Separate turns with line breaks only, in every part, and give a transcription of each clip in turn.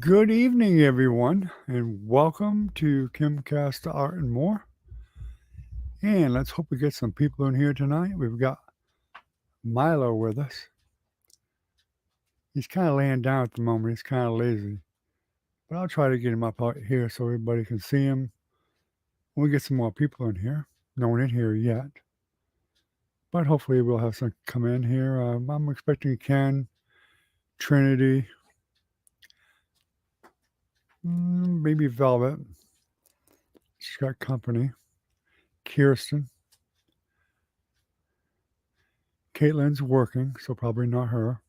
Good evening, everyone, and welcome to Kimcast Art and More. And let's hope we get some people in here tonight. We've got Milo with us. He's kind of laying down at the moment. He's kind of lazy. But I'll try to get him up out here so everybody can see him. When we get some more people in here. No one in here yet. But hopefully we'll have some come in here. I'm expecting Ken, Trinity, maybe Velvet. She's got company. Kirsten. Caitlin's working, so probably not her.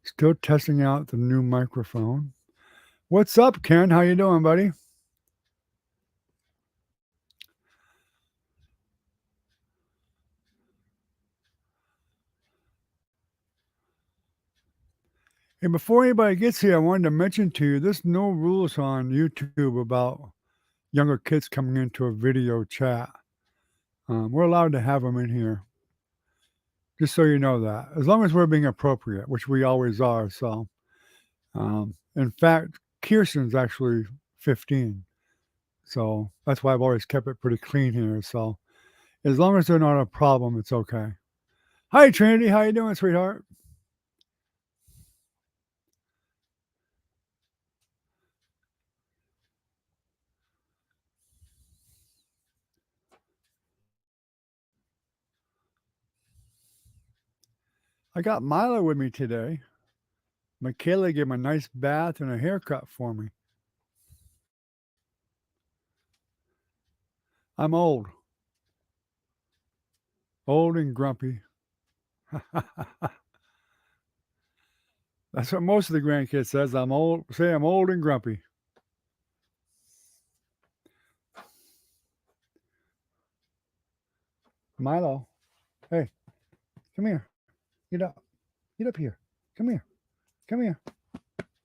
Still testing out the new microphone. What's up, Ken? How you doing, buddy? Hey, before anybody gets here, I wanted to mention to you, there's no rules on YouTube about younger kids coming into a video chat. We're allowed to have them in here. Just so you know that. As long as we're being appropriate, which we always are. So, in fact, Kirsten's actually 15. So that's why I've always kept it pretty clean here. So as long as they're not a problem, it's okay. Hi, Trinity. How you doing, sweetheart? I got Milo with me today. Michaela gave him a nice bath and a haircut for me. I'm old. Old and grumpy. That's what most of the grandkids says. I'm old. Say I'm old and grumpy. Milo, hey, come here. Get up. Get up here. Come here. Come here.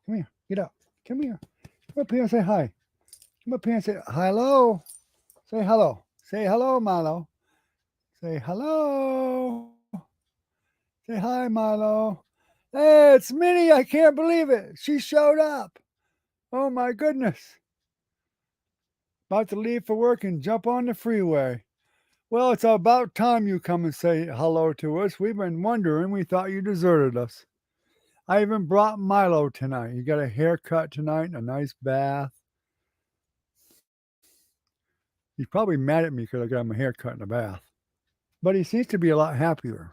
Come here. Get up. Come here. Come up here and say hi. Come up here and say hello. Say hello. Say hello, Milo. Say hello. Say hi, Milo. Hey, it's Minnie. I can't believe it. She showed up. Oh, my goodness. About to leave for work and jump on the freeway. Well, it's about time you come and say hello to us. We've been wondering. We thought you deserted us. I even brought Milo tonight. He got a haircut tonight and a nice bath. He's probably mad at me because I got him a haircut and a bath. But he seems to be a lot happier.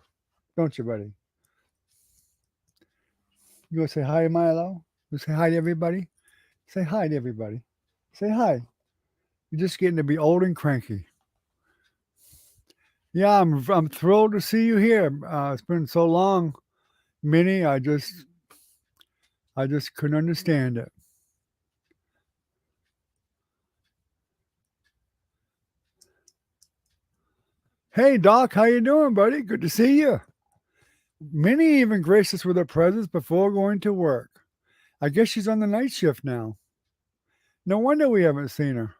Don't you, buddy? You want to say hi to Milo? You say hi to everybody? Say hi to everybody. Say hi. You're just getting to be old and cranky. Yeah, I'm thrilled to see you here. It's been so long, Minnie. I just couldn't understand it. Hey, Doc, how you doing, buddy? Good to see you. Minnie even graced us with her presence before going to work. I guess she's on the night shift now. No wonder we haven't seen her.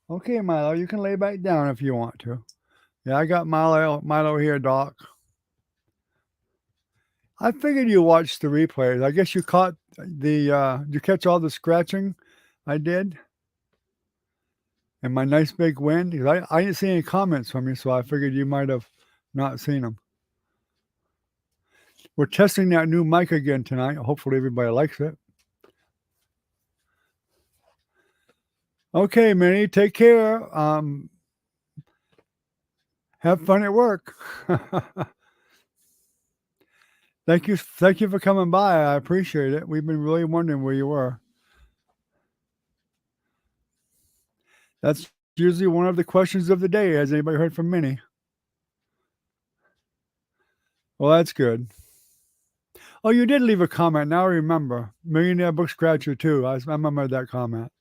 Okay, Milo, you can lay back down if you want to. Yeah, I got Milo here, Doc. I figured you watched the replays. I guess you caught the did you catch all the scratching I did? And my nice big win? Because I didn't see any comments from you, so I figured you might have not seen them. We're testing that new mic again tonight. Hopefully everybody likes it. Okay, Minnie, take care. Have fun at work. Thank you for coming by. I appreciate it. We've been really wondering where you were. That's usually one of the questions of the day. Has anybody heard from Minnie? Well, that's good. Oh, you did leave a comment. Now I remember. Millionaire Book Scratcher too. I remember that comment.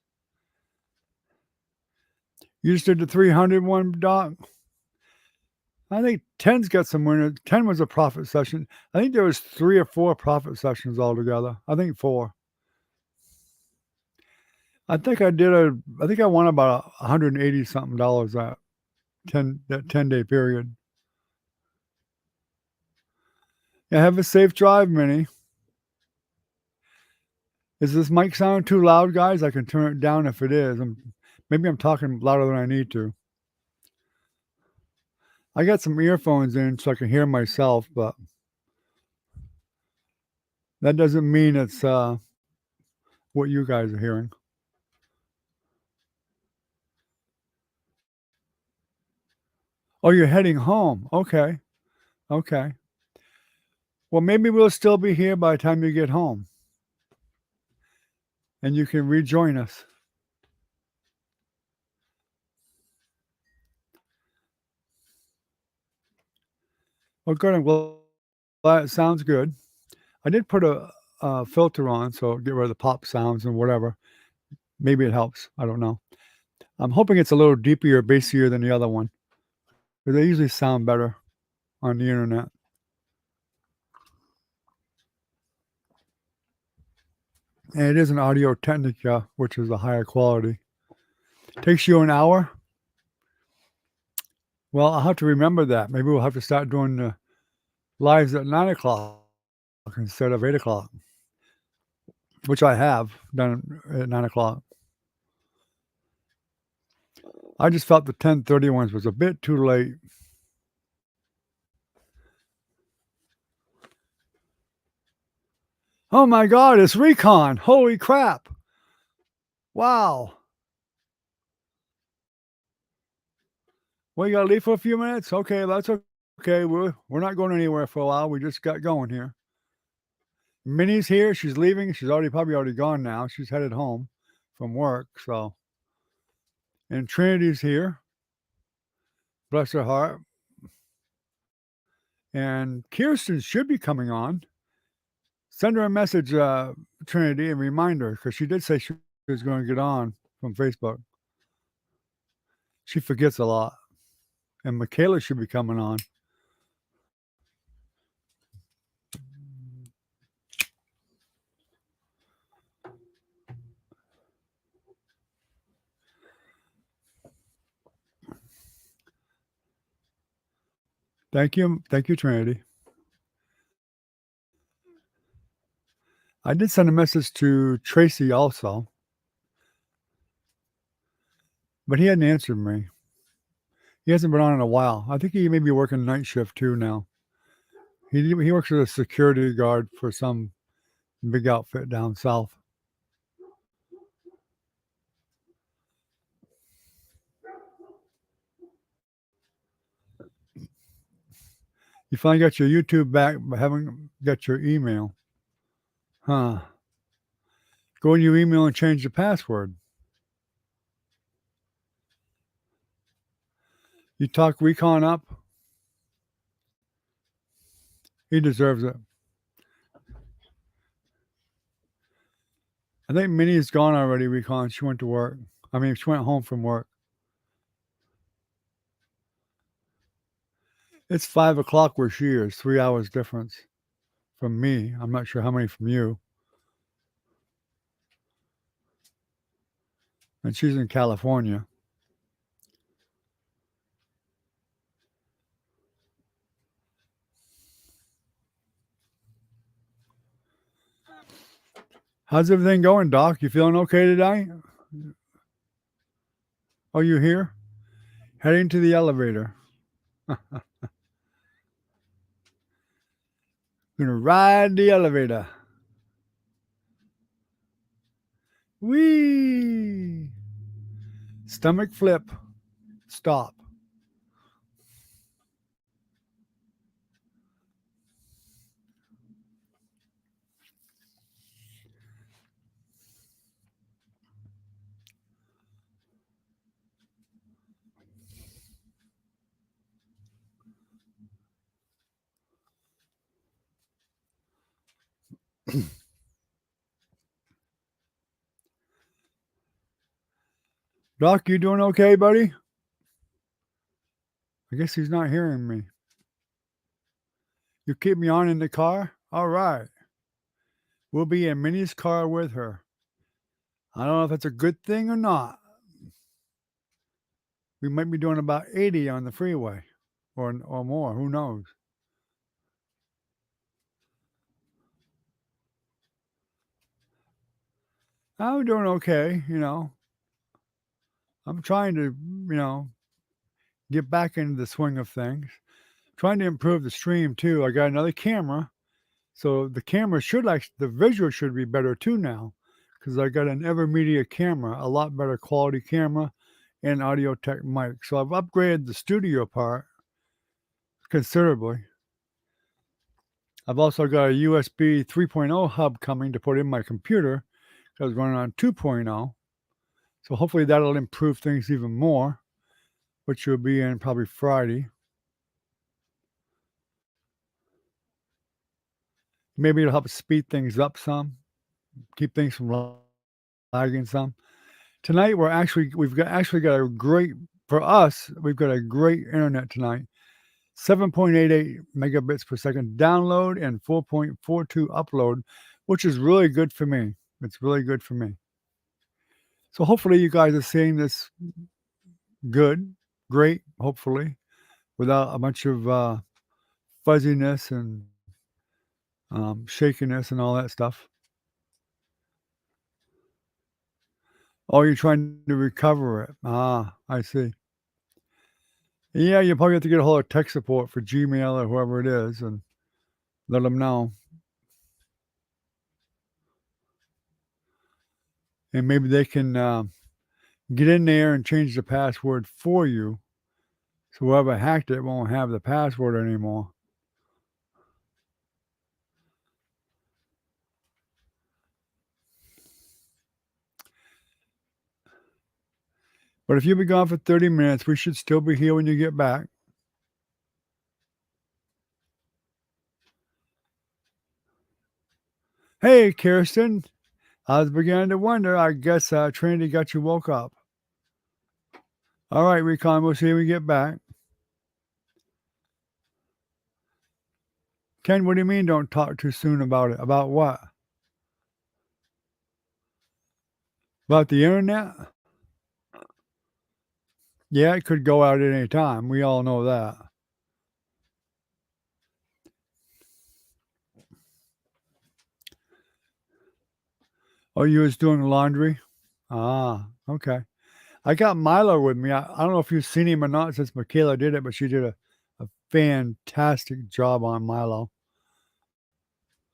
You just did the 300 one, Doc? I think 10's got some winners. 10 was a profit session. I think there was 3 or 4 profit sessions altogether. I think 4. I think I won about $180 something that 10-day period. Yeah, have a safe drive, Minnie. Is this mic sound too loud, guys? I can turn it down if it is. Maybe I'm talking louder than I need to. I got some earphones in so I can hear myself, but that doesn't mean it's what you guys are hearing. Oh, you're heading home. Okay. Okay. Well, maybe we'll still be here by the time you get home and you can rejoin us. Well, good. I'm glad it sounds good. I did put a filter on, so get rid of the pop sounds and whatever. Maybe it helps. I don't know. I'm hoping it's a little deeper or bassier than the other one, because they usually sound better on the internet. And it is an Audio Technica, which is a higher quality. Takes you an hour? Well, I'll have to remember that. Maybe we'll have to start doing the lives at 9 o'clock instead of 8 o'clock, which I have done at 9 o'clock. I just felt the 10:30 ones was a bit too late. Oh my God, it's Recon. Holy crap. Wow. Well, you gotta leave for a few minutes? Okay, that's okay. We're not going anywhere for a while. We just got going here. Minnie's here. She's leaving. She's probably already gone now. She's headed home from work. So, and Trinity's here. Bless her heart. And Kirsten should be coming on. Send her a message, Trinity, and remind her because she did say she was going to get on from Facebook. She forgets a lot. And Michaela should be coming on. Thank you, Trinity. I did send a message to Tracy also, but he hadn't answered me. He hasn't been on in a while. I think he may be working night shift too now. He works as a security guard for some big outfit down south. You finally got your YouTube back, but haven't got your email. Huh. Go in your email and change the password. You talk Recon up. He deserves it. I think Minnie's gone already, Recon. She went to work. I mean, she went home from work. It's 5 o'clock where she is, 3 hours difference from me. I'm not sure how many from you. And she's in California. How's everything going, Doc? You feeling okay today? Oh, you here? Heading to the elevator. Gonna ride the elevator. Whee! Stomach flip. Stop. Doc, you doing okay, buddy? I guess he's not hearing me. You keep me on in the car? All right. We'll be in Minnie's car with her. I don't know if that's a good thing or not. We might be doing about 80 on the freeway or more, who knows? I'm doing okay, you know. I'm trying to, you know, get back into the swing of things. Trying to improve the stream too. I got another camera, so the camera should the visual should be better too now, because I got an Evermedia camera, a lot better quality camera, and audio tech mic. So I've upgraded the studio part considerably. I've also got a USB 3.0 hub coming to put in my computer because running on 2.0. So hopefully that'll improve things even more, which will be in probably Friday. Maybe it'll help speed things up some, keep things from lagging some. Tonight we've got a great for us. We've got a great internet tonight. 7.88 megabits per second download and 4.42 upload, which is really good for me. It's really good for me. So hopefully you guys are seeing this good, great, hopefully, without a bunch of fuzziness and shakiness and all that stuff. Oh, you're trying to recover it. Ah, I see. Yeah, you probably have to get a hold of tech support for Gmail or whoever it is and let them know. And maybe they can get in there and change the password for you. So whoever hacked it won't have the password anymore. But if you'll be gone for 30 minutes, we should still be here when you get back. Hey, Kirsten. I was beginning to wonder. I guess Trinity got you woke up. All right, Recon, we'll see you when we get back. Ken, what do you mean don't talk too soon about it? About what? About the internet? Yeah, it could go out at any time. We all know that. Oh, you was doing laundry? Ah, okay. I got Milo with me. I don't know if you've seen him or not since Michaela did it, but she did a fantastic job on Milo.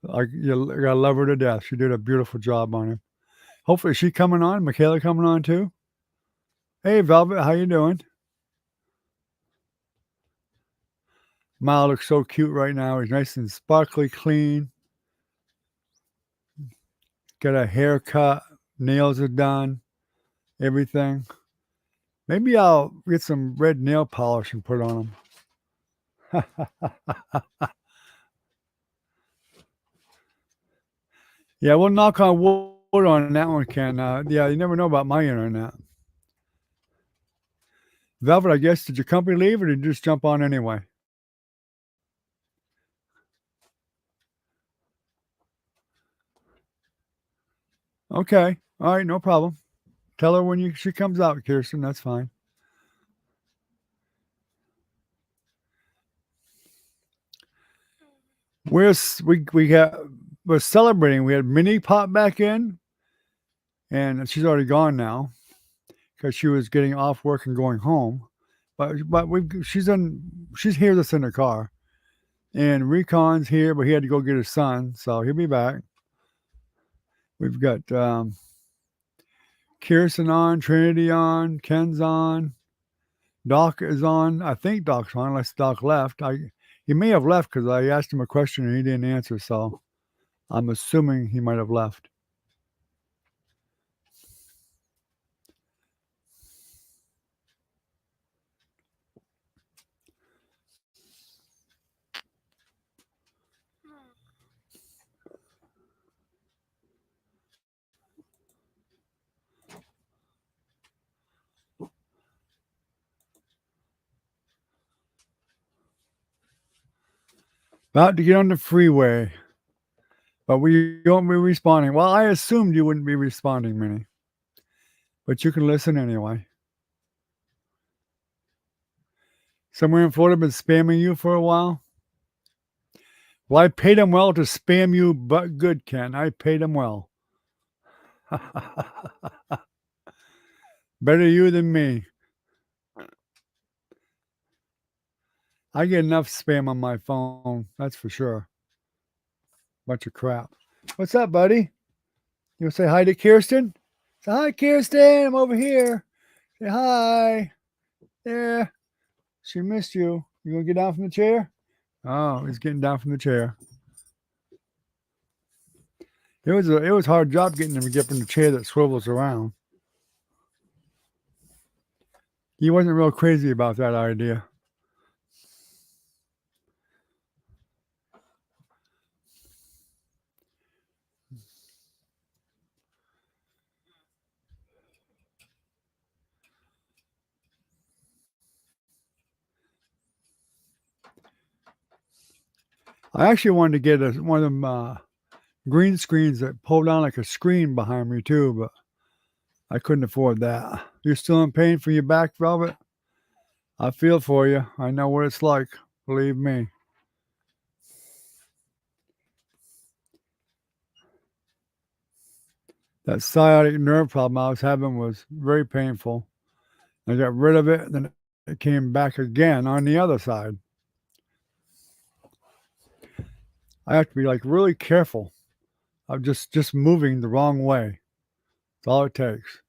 You gotta love her to death. She did a beautiful job on him. Hopefully, is she coming on? Michaela coming on too? Hey, Velvet, how you doing? Milo looks so cute right now. He's nice and sparkly clean. Got a haircut. Nails are done. Everything. Maybe I'll get some red nail polish and put on him. Yeah, we'll knock on wood on that one, Ken. Yeah, you never know about my internet. Velvet, I guess, did your company leave or did you just jump on anyway? Okay. All right, no problem. Tell her when she comes out, Kirsten. That's fine. We're celebrating. We had Minnie pop back in, and she's already gone now because she was getting off work and going home. But she's here that's in the car, and Recon's here, but he had to go get his son, so he'll be back. We've got Kirsten on, Trinity on, Ken's on, Doc is on. I think Doc's on, unless Doc left. He may have left because I asked him a question and he didn't answer, so I'm assuming he might have left. About to get on the freeway, but we won't be responding. Well, I assumed you wouldn't be responding, Minnie, but you can listen anyway. Somewhere in Florida been spamming you for a while? Well, I paid him well to spam you, but good, Ken. I paid him well. Better you than me. I get enough spam on my phone, that's for sure. Bunch of crap. What's up, buddy? You wanna say hi to Kirsten? Say hi, Kirsten. I'm over here. Say hi. There. She missed you. You gonna get down from the chair? Oh, he's getting down from the chair. It was a hard job getting him to get from the chair that swivels around. He wasn't real crazy about that idea. I actually wanted to get one of them green screens that pull down like a screen behind me too, but I couldn't afford that. You're still in pain from your back, Velvet? I feel for you. I know what it's like. Believe me. That sciatic nerve problem I was having was very painful. I got rid of it, then it came back again on the other side. I have to be like really careful of just moving the wrong way. That's all it takes.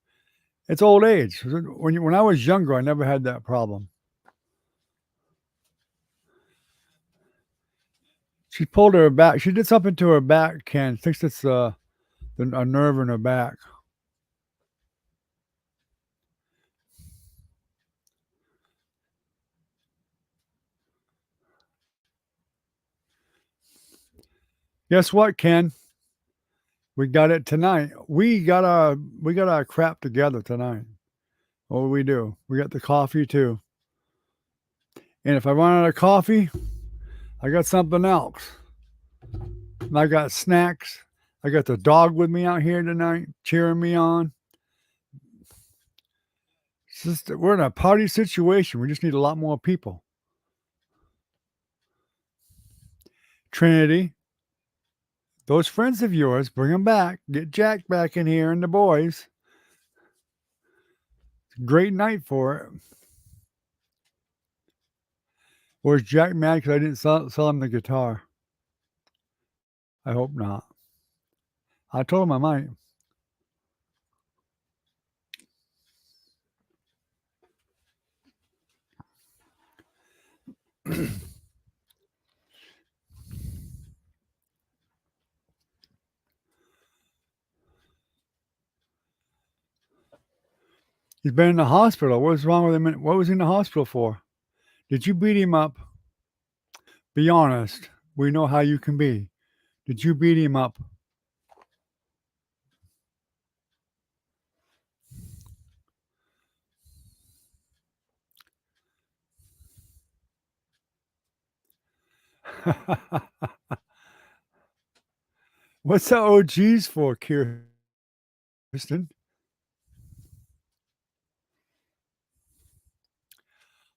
It's old age. When I was younger, I never had that problem. She pulled her back. She did something to her back, Ken. Thinks it's a nerve in her back. Guess what, Ken? We got it tonight. We got our crap together tonight. What do? We got the coffee too. And if I run out of coffee, I got something else. And I got snacks. I got the dog with me out here tonight, cheering me on. It's just we're in a party situation. We just need a lot more people. Trinity, those friends of yours, bring them back. Get Jack back in here and the boys. It's a great night for it. Or is Jack mad because I didn't sell him the guitar? I hope not. I told him I might. He's been in the hospital. What's wrong with him? What was he in the hospital for? Did you beat him up? Be honest. We know how you can be. Did you beat him up? What's the OGs for, Kirsten?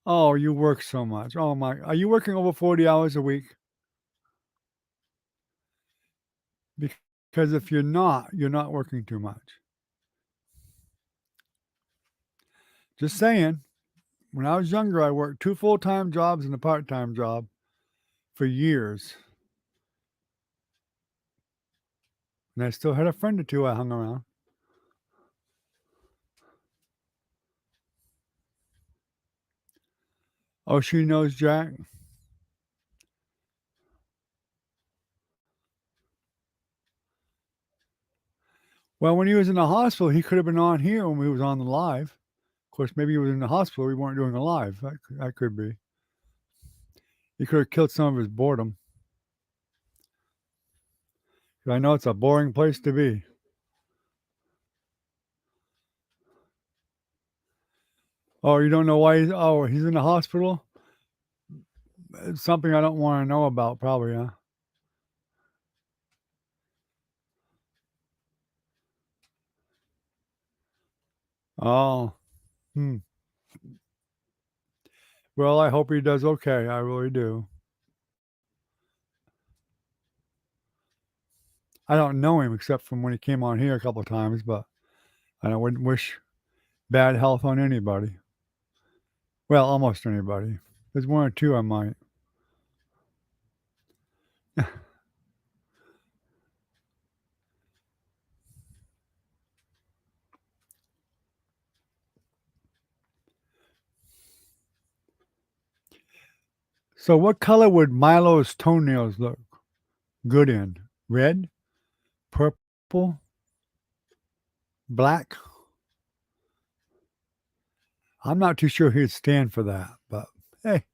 Oh, you work so much. Oh my, are you working over 40 hours a week? Because if you're not working too much. Just saying. When I was younger, I worked 2 full-time jobs and a part-time job for years. And I still had a friend or two I hung around. Oh, she knows Jack? Well, when he was in the hospital, he could have been on here when we was on the live. Of course, maybe he was in the hospital, we weren't doing a live. That could be. He could have killed some of his boredom. I know it's a boring place to be. Oh, you don't know why he's in the hospital? It's something I don't wanna know about probably, huh? Oh, hmm. Well, I hope he does okay. I really do. I don't know him except from when he came on here a couple of times, but I wouldn't wish bad health on anybody. Well, almost anybody. There's one or two I might. So, what color would Milo's toenails look good in? Red? Purple? Black? I'm not too sure he'd stand for that, but hey.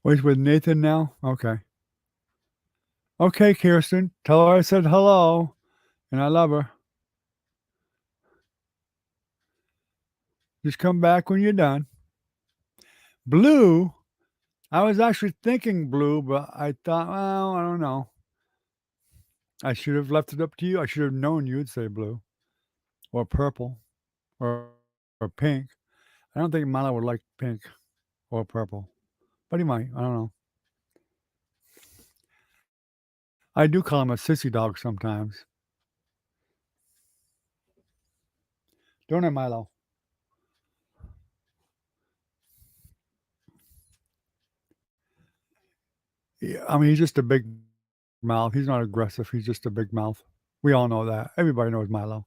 Oh, he's with Nathan now? Okay. Okay, Kirsten. Tell her I said hello and I love her. Just come back when you're done. Blue? I was actually thinking blue, but I thought, well, I don't know. I should have left it up to you. I should have known you'd say blue or purple or, or pink. I don't think Milo would like pink or purple, but he might. I don't know. I do call him a sissy dog sometimes. Don't I, Milo? Yeah, I mean, he's just a big mouth. He's not aggressive. He's just a big mouth. We all know that. Everybody knows Milo.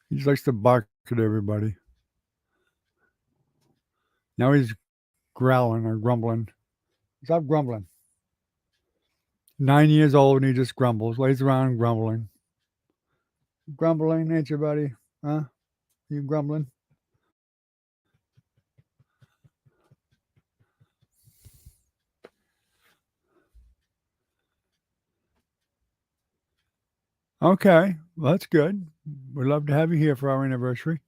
He just likes to bark at everybody. Now he's growling or grumbling. Stop grumbling. 9 years old and he just grumbles, lays around grumbling. Grumbling, ain't you, buddy? Huh? You grumbling? Okay, well, that's good. We'd love to have you here for our anniversary.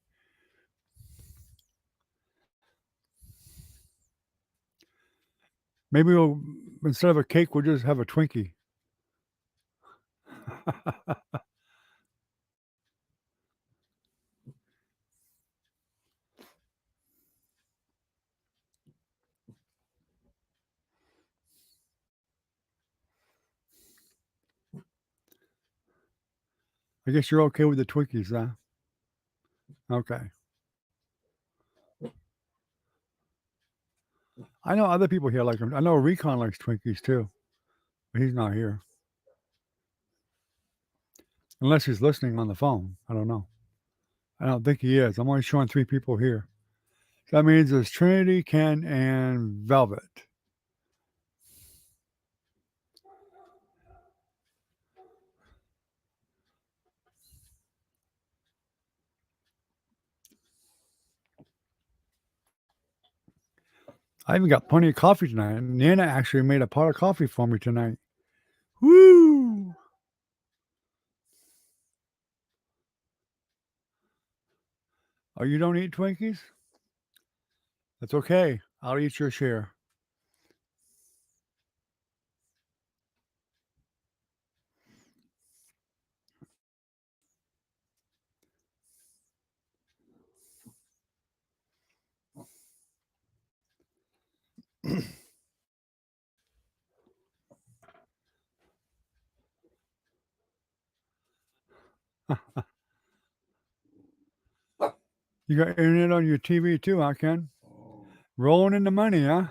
Maybe we'll, instead of a cake, we'll just have a Twinkie. I guess you're okay with the Twinkies, huh? Okay. I know other people here like them. I know Recon likes Twinkies too, but he's not here. Unless he's listening on the phone. I don't know. I don't think he is. I'm only showing 3 people here. So that means there's Trinity, Ken, and Velvet. I even got plenty of coffee tonight. Nana actually made a pot of coffee for me tonight. Woo! Oh, you don't eat Twinkies? That's okay. I'll eat your share. You got internet on your TV too, huh, Ken? Rolling in the money, huh?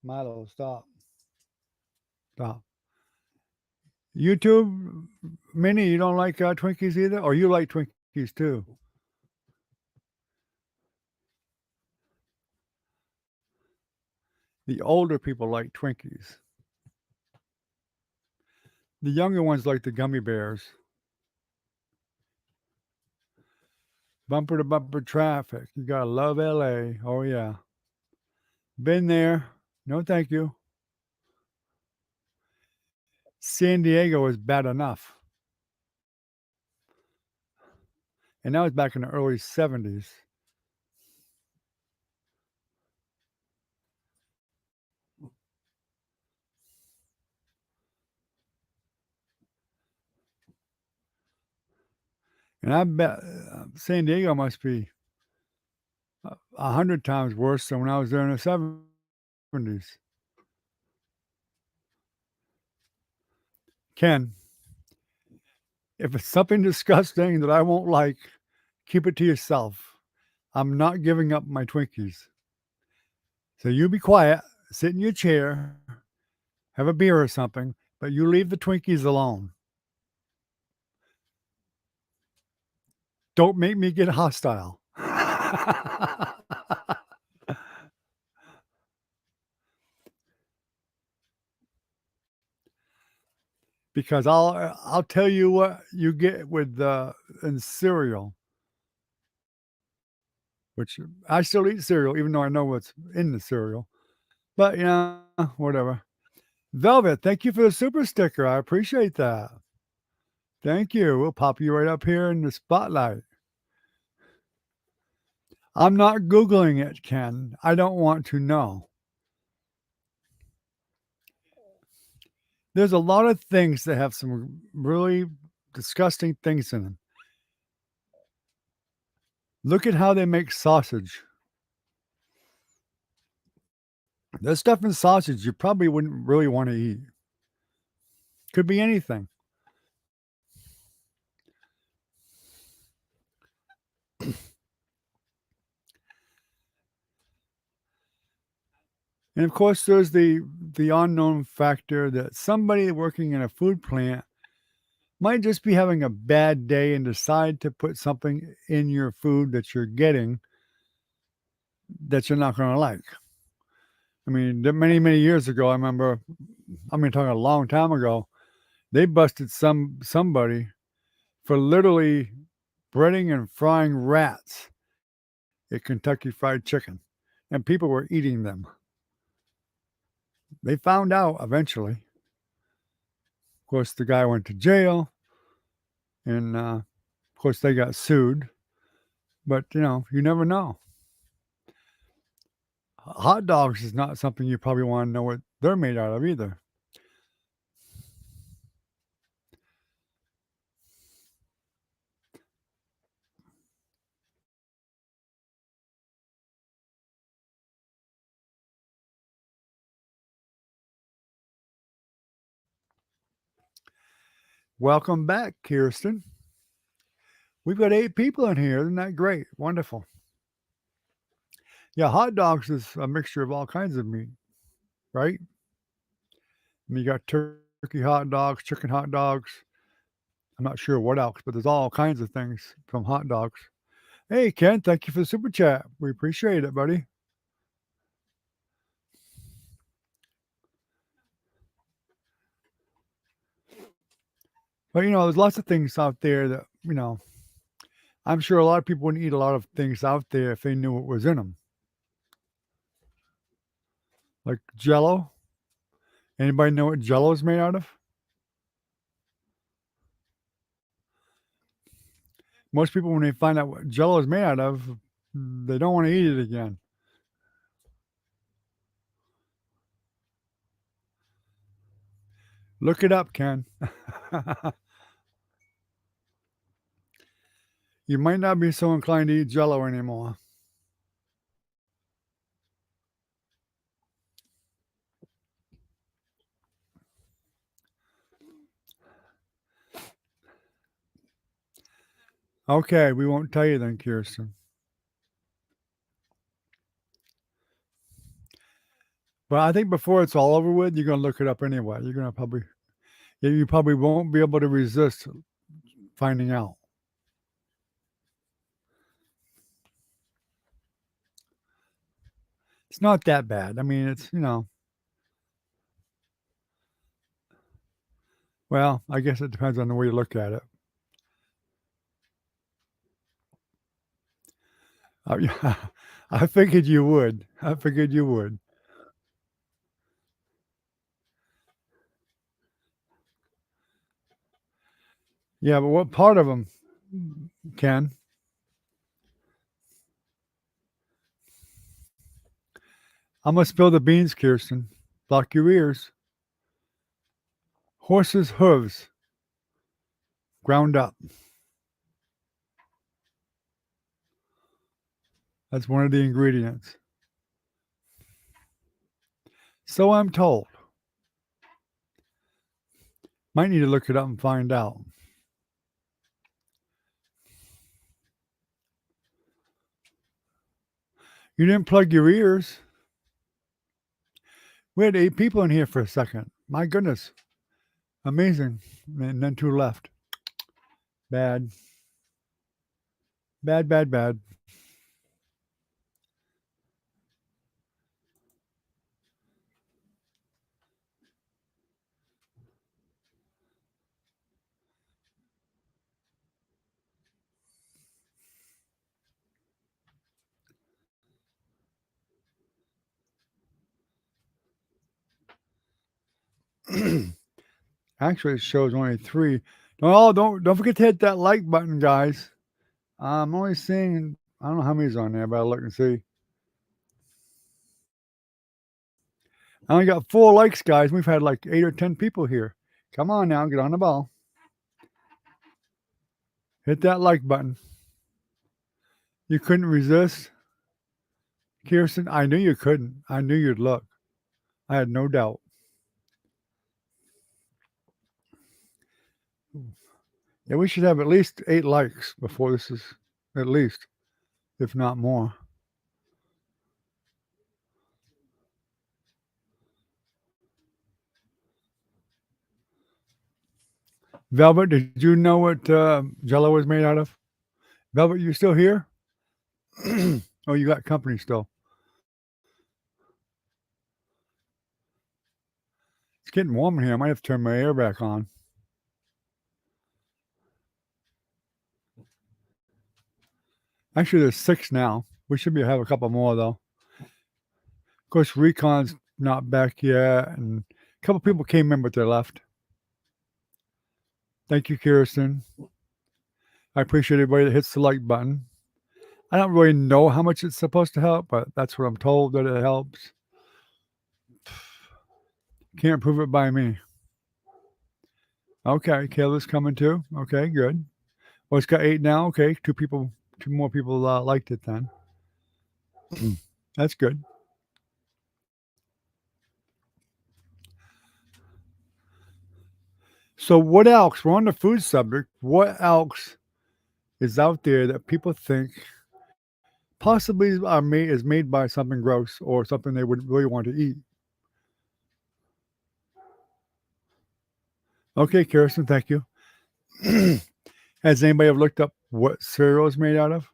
Milo, stop. Stop. YouTube, Minnie, you don't like Twinkies either? Or you like Twinkies too? The older people like Twinkies. The younger ones like the gummy bears. Bumper to bumper traffic. You gotta love LA. Oh, yeah. Been there. No, thank you. San Diego is bad enough. And that was back in the early 70s. And I bet San Diego must be 100 times worse than when I was there in the 70s. Ken, if it's something disgusting that I won't like, keep it to yourself. I'm not giving up my Twinkies. So you be quiet, sit in your chair, have a beer or something, but you leave the Twinkies alone. Don't make me get hostile. Because I'll tell you what you get with in cereal, which I still eat cereal even though I know what's in the cereal. But yeah, whatever. Velvet, thank you for the super sticker. I appreciate that. Thank you. We'll pop you right up here in the spotlight. I'm not Googling it, Ken. I don't want to know. There's a lot of things that have some really disgusting things in them. Look at how they make sausage. There's stuff in sausage you probably wouldn't really want to eat. Could be anything. And of course, there's the unknown factor that somebody working in a food plant might just be having a bad day and decide to put something in your food that you're getting that you're not going to like. I mean, many, many years ago, I remember, I mean, talking a long time ago, they busted somebody for literally breading and frying rats at Kentucky Fried Chicken, and people were eating them. They found out eventually. Of course, the guy went to jail, and of course, they got sued. But you never know. Hot dogs is not something you probably want to know what they're made out of either. Welcome back, Kirsten. We've got 8 people in here. Isn't that great? Wonderful. Yeah, hot dogs is a mixture of all kinds of meat, right? I mean, you got turkey hot dogs, chicken hot dogs. I'm not sure what else, but there's all kinds of things from hot dogs. Hey, Ken, thank you for the super chat. We appreciate it, buddy. But, there's lots of things out there that, I'm sure a lot of people wouldn't eat a lot of things out there if they knew what was in them. Like Jello. Anybody know what Jello is made out of? Most people, when they find out what Jello is made out of, they don't want to eat it again. Look it up, Ken. You might not be so inclined to eat Jello anymore. Okay, we won't tell you then, Kirsten. But I think before it's all over with, you're gonna look it up anyway. You're gonna probably, yeah, you probably won't be able to resist finding out. It's not that bad. I mean, it's well, I guess it depends on the way you look at it. Yeah, I figured you would. I figured you would. Yeah, but what part of them, Ken? I'm gonna spill the beans, Kirsten. Block your ears. Horses' hooves ground up. That's one of the ingredients. So I'm told. Might need to look it up and find out. You didn't plug your ears. We had 8 people in here for a second. My goodness. Amazing. And then 2 left. Bad. Bad, bad, bad. Actually, it shows only 3. Don't forget to hit that like button, guys. I'm only seeing, I don't know how many's on there, but I'll look and see. I only got 4 likes, guys. We've had like 8 or 10 people here. Come on now, get on the ball. Hit that like button. You couldn't resist, Kirsten? I knew you couldn't. I knew you'd look. I had no doubt. Yeah, we should have at least 8 likes before this is, at least, if not more. Velvet, did you know what Jello was made out of? Velvet, you still here? Oh, you got company still. It's getting warm in here. I might have to turn my air back on. Actually, there's 6 now. We should have a couple more though. Of course, Recon's not back yet, and a couple people came in, but they left. Thank you, Kirsten. I appreciate everybody that hits the like button. I don't really know how much it's supposed to help, but that's what I'm told that it helps. Can't prove it by me. Okay, Kayla's coming too. Okay, good. Well, it's got 8 now. Okay, 2 more people liked it then. That's good. So what else? We're on the food subject. What else is out there that people think possibly is made by something gross or something they would really want to eat? Okay, Kirsten, thank you. Has anybody ever looked up what cereal is made out of?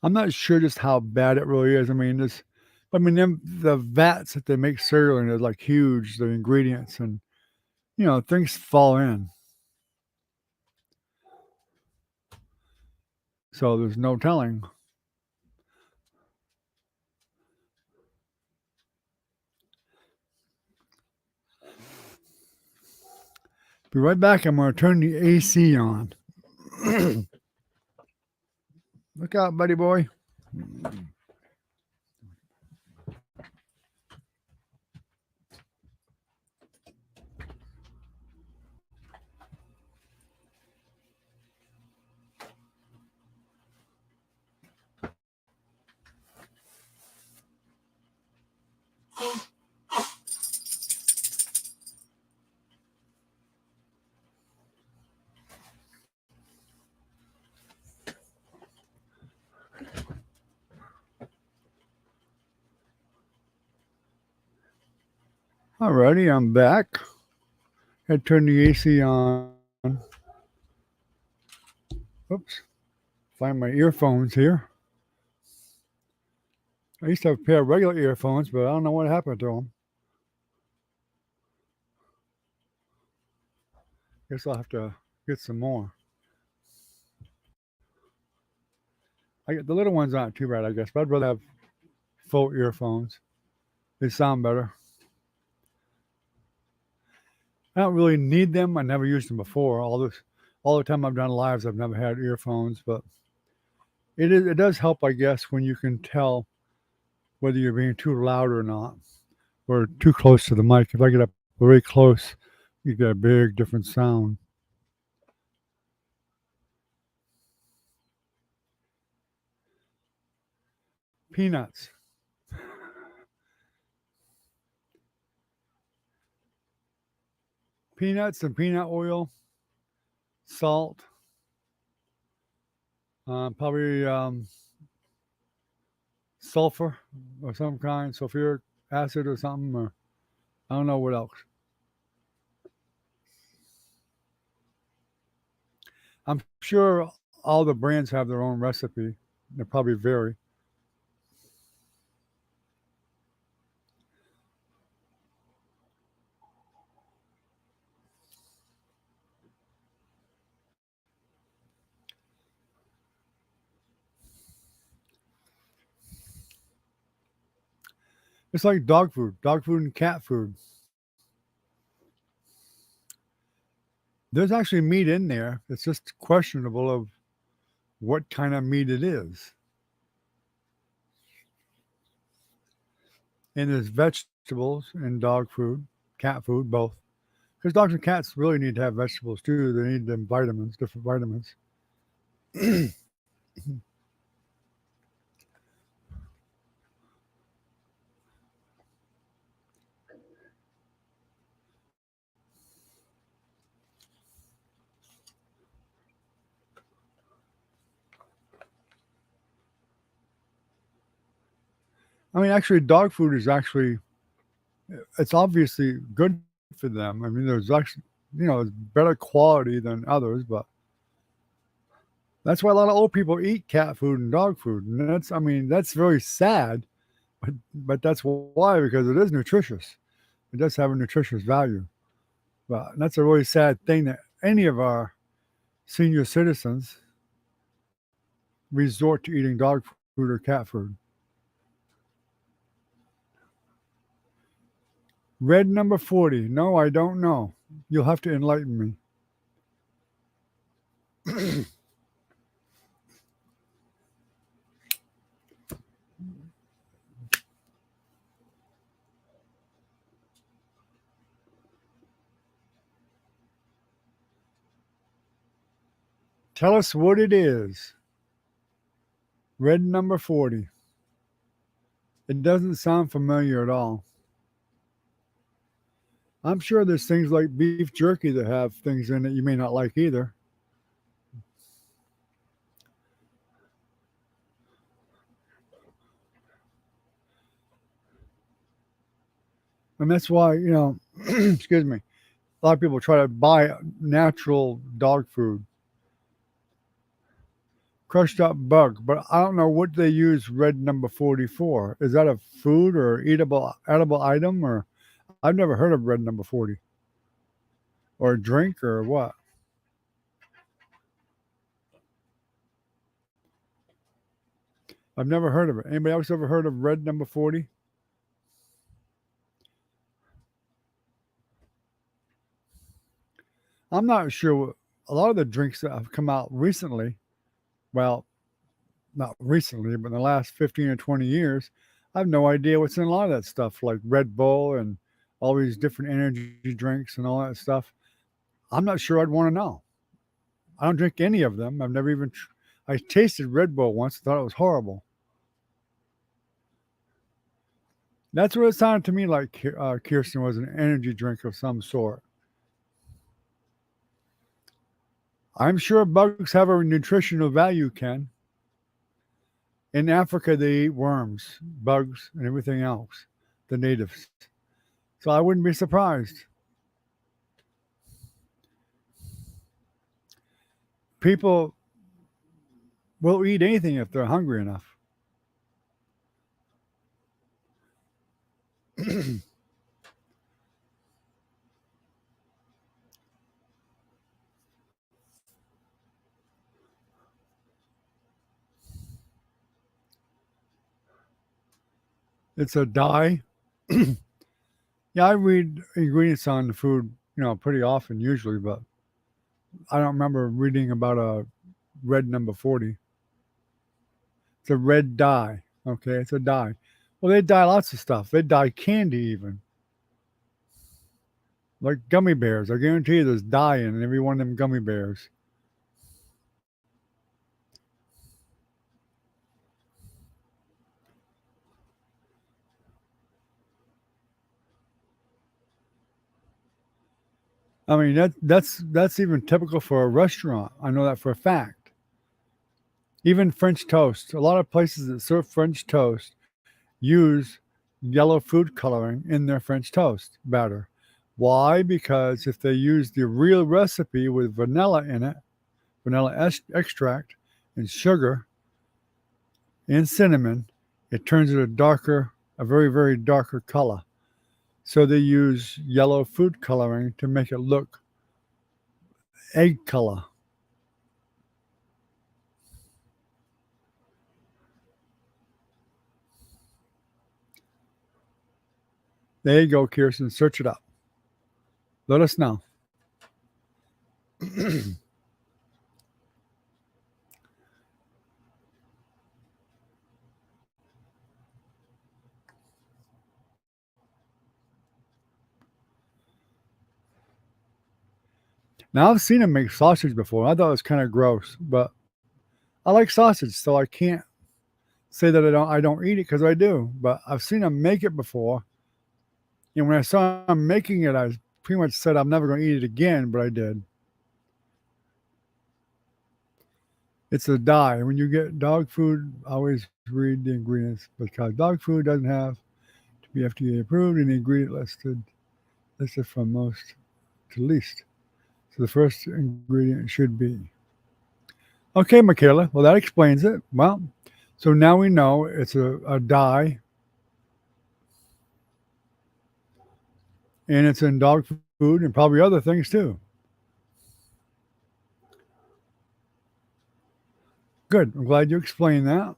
I'm not sure just how bad it really is. I mean, the vats that they make cereal in are like huge, the ingredients, and things fall in. So there's no telling. Be right back. I'm going to turn the AC on. Look out, buddy boy. Alrighty, I'm back. Had to turn the AC on. Oops. Find my earphones here. I used to have a pair of regular earphones, but I don't know what happened to them. Guess I'll have to get some more. I get the little ones aren't too bad, I guess, but I'd rather have full earphones. They sound better. I don't really need them. I never used them before. All the time I've done lives, I've never had earphones, but it does help, I guess, when you can tell whether you're being too loud or not, or too close to the mic. If I get up very close you get a big different sound. Peanuts. Peanuts and peanut oil, salt, probably sulfur of some kind, sulfuric acid or something, or I don't know what else. I'm sure all the brands have their own recipe. They probably vary. It's like dog food and cat food. There's actually meat in there. It's just questionable of what kind of meat it is. And there's vegetables in dog food, cat food, both. Because dogs and cats really need to have vegetables too. They need them vitamins, different vitamins. I mean, actually, dog food is actually, it's obviously good for them. I mean, there's actually, it's better quality than others, but that's why a lot of old people eat cat food and dog food. And that's, I mean, that's very sad, but that's why, because it is nutritious. It does have a nutritious value. But that's a really sad thing that any of our senior citizens resort to eating dog food or cat food. Red number 40. No, I don't know. You'll have to enlighten me. Tell us what it is. Red number 40. It doesn't sound familiar at all. I'm sure there's things like beef jerky that have things in it you may not like either. And that's why, excuse me, a lot of people try to buy natural dog food, crushed up bug, but I don't know what they use red number 40 for. Is that a food or edible item, or I've never heard of red number 40, or a drink or what? I've never heard of it. Anybody else ever heard of red number 40? I'm not sure. A lot of the drinks that have come out recently, well, not recently, but in the last 15 or 20 years, I have no idea what's in a lot of that stuff, like Red Bull and all these different energy drinks and all that stuff. I'm not sure I'd want to know. I don't drink any of them. I've never even, I tasted Red Bull once, thought it was horrible. That's what it sounded to me like. Kirsten was an energy drink of some sort. I'm sure bugs have a nutritional value, Ken. In Africa, they eat worms, bugs, and everything else, the natives. So I wouldn't be surprised. People will eat anything if they're hungry enough. It's a dye. Yeah, I read ingredients on the food, pretty often usually, but I don't remember reading about a red number 40. It's a red dye. Okay, it's a dye. Well, they dye lots of stuff. They dye candy even. like gummy bears. I guarantee you there's dye in every one of them gummy bears. I mean that's even typical for a restaurant. I know that for a fact. Even French toast. A lot of places that serve French toast use yellow food coloring in their French toast batter. Why? Because if they use the real recipe with vanilla in it, vanilla extract and sugar and cinnamon, it turns it a very, very darker color. So they use yellow food coloring to make it look egg color. There you go, Kirsten. Search it up. Let us know. Now I've seen him make sausage before. I thought it was kind of gross, but I like sausage, so I can't say that I don't eat it because I do. But I've seen him make it before, and when I saw him making it, I pretty much said I'm never going to eat it again, but I did. It's a dye. When you get dog food, always read the ingredients because dog food doesn't have to be FDA approved, and the ingredient listed from most to least. So the first ingredient should be. Okay, Michaela. Well, that explains it. Well, so now we know it's a dye, and it's in dog food and probably other things too. Good. I'm glad you explained that.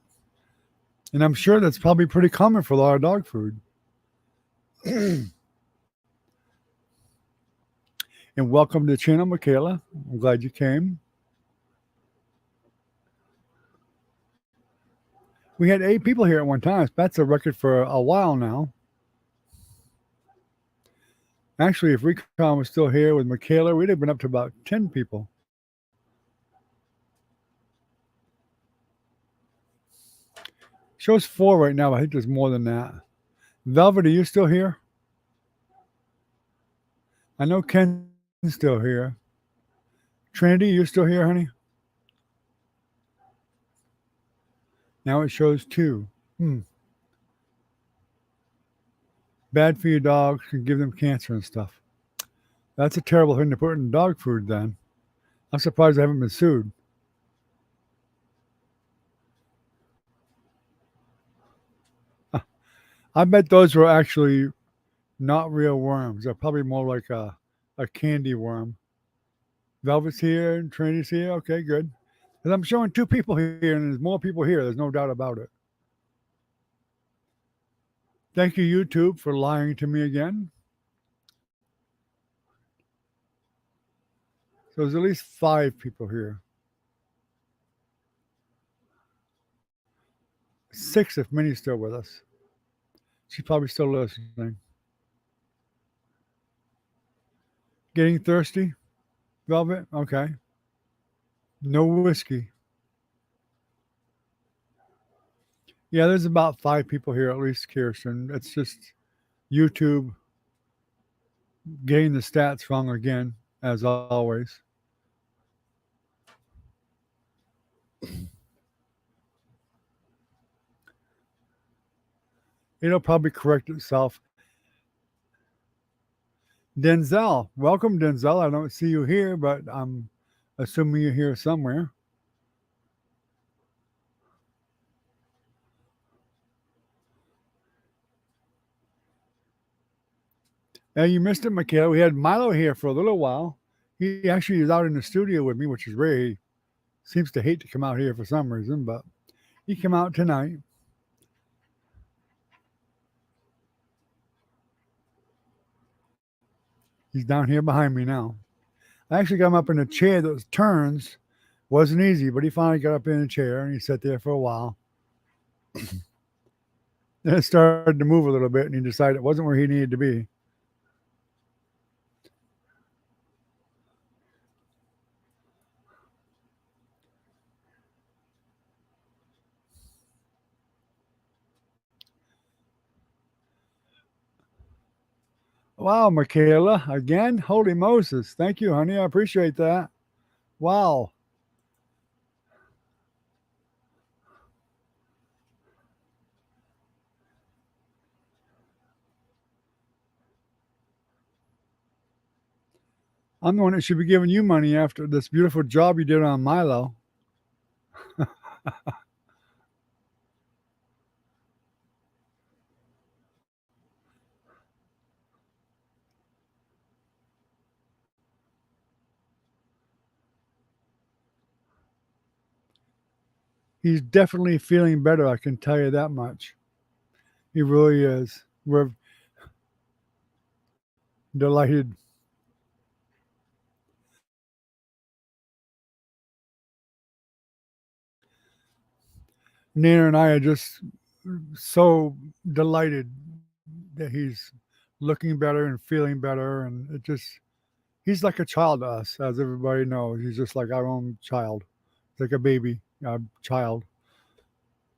And I'm sure that's probably pretty common for a lot of dog food. And welcome to the channel, Michaela. I'm glad you came. We had 8 people here at one time. That's a record for a while now. Actually, if Recon was still here with Michaela, we'd have been up to about 10 people. Shows 4 right now. I think there's more than that. Velvet, are you still here? I know Ken's still here. Trinity, you still here, honey? Now it shows 2. Bad for your dogs, can give them cancer and stuff. That's a terrible thing to put in dog food then. I'm surprised I haven't been sued. I bet those were actually not real worms. They're probably more like a candy worm. Velvet's here and Trinity's here. Okay, good. Because I'm showing 2 people here and there's more people here. There's no doubt about it. Thank you, YouTube, for lying to me again. So there's at least 5 people here. 6 if Minnie's still with us. She's probably still listening. Getting thirsty? Velvet? Okay. No whiskey. Yeah, there's about 5 people here, at least, Kirsten. It's just YouTube getting the stats wrong again, as always. It'll probably correct itself. Denzel, welcome, Denzel. I don't see you here, but I'm assuming you're here somewhere. And you missed it, Michaela. We had Milo here for a little while. He actually is out in the studio with me, which is rare. He seems to hate to come out here for some reason, but he came out tonight. He's down here behind me now. I actually got him up in a chair that turns. Wasn't easy, but he finally got up in a chair and he sat there for a while. Then it started to move a little bit and he decided it wasn't where he needed to be. Wow, Michaela, again? Holy Moses. Thank you, honey. I appreciate that. Wow. I'm the one that should be giving you money after this beautiful job you did on Milo. He's definitely feeling better, I can tell you that much. He really is. We're delighted. Nina and I are just so delighted that he's looking better and feeling better. And he's like a child to us, as everybody knows. He's just like our own child. He's like a baby, a child.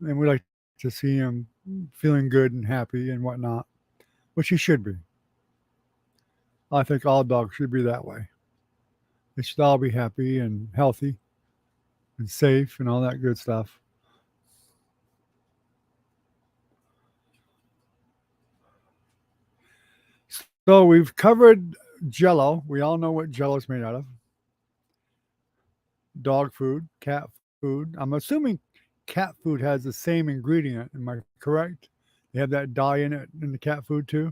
And we like to see him feeling good and happy and whatnot, which he should be. I think all dogs should be that way. They should all be happy and healthy and safe and all that good stuff. So we've covered Jello. We all know what Jello is made out of. Dog food, cat food. I'm assuming cat food has the same ingredient. Am I correct? They have that dye in it in the cat food too.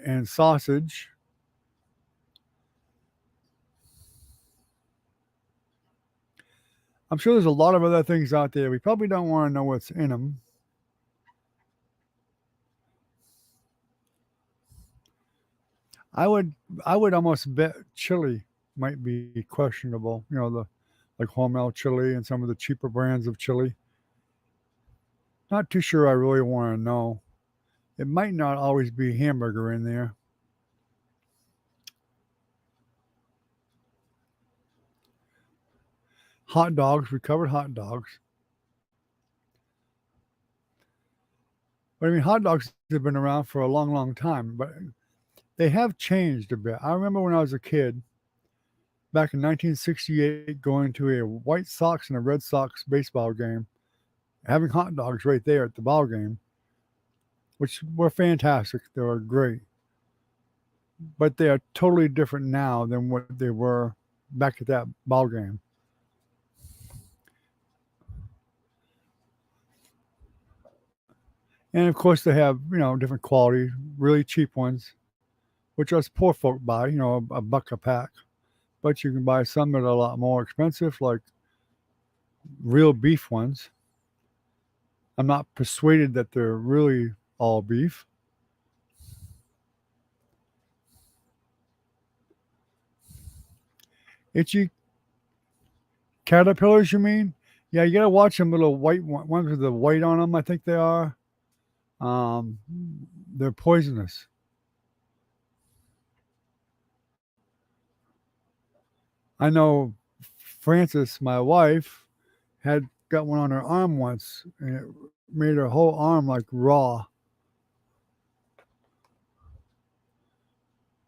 And sausage. I'm sure there's a lot of other things out there. We probably don't want to know what's in them. I would I would almost bet chili might be questionable. You know, the like Hormel chili and some of the cheaper brands of chili. Not too sure I really want to know. It might not always be hamburger in there. Hot dogs, we covered hot dogs. But I mean, hot dogs have been around for a long, long time, but they have changed a bit. I remember when I was a kid, back in 1968, going to a White Sox and a Red Sox baseball game, having hot dogs right there at the ball game, which were fantastic. They were great. But they are totally different now than what they were back at that ball game. And of course, they have, different quality, really cheap ones, which us poor folk buy, a buck a pack. But you can buy some that are a lot more expensive, like real beef ones. I'm not persuaded that they're really all beef. Itchy caterpillars, you mean? Yeah, you gotta watch them little white ones with the white on them. I think they are. Um, they're poisonous. I know Frances, my wife, had got one on her arm once, and it made her whole arm like raw,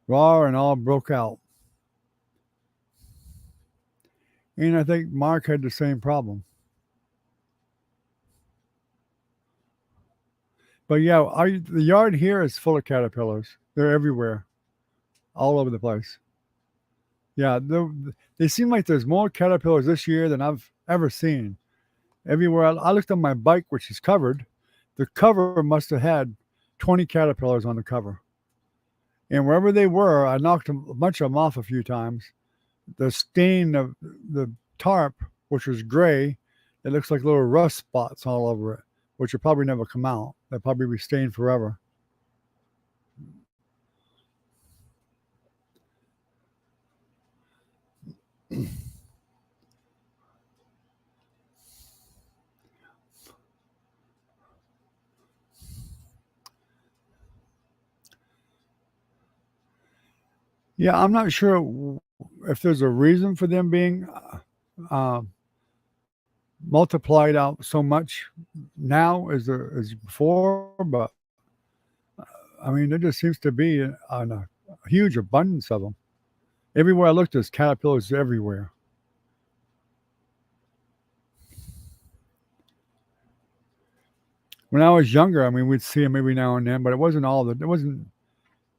and all broke out. And I think Mark had the same problem. But yeah, the yard here is full of caterpillars. They're everywhere, all over the place. Yeah, they seem like there's more caterpillars this year than I've ever seen. Everywhere I looked on my bike, which is covered, the cover must have had 20 caterpillars on the cover. And wherever they were, I knocked a bunch of them off a few times. The stain of the tarp, which was gray, it looks like little rust spots all over it, which will probably never come out. They'll probably be stained forever. Yeah, I'm not sure if there's a reason for them being uh, multiplied out so much now as before, but I mean, there just seems to be a huge abundance of them. Everywhere I look, there's caterpillars everywhere. When I was younger, I mean, we'd see them every now and then, but it wasn't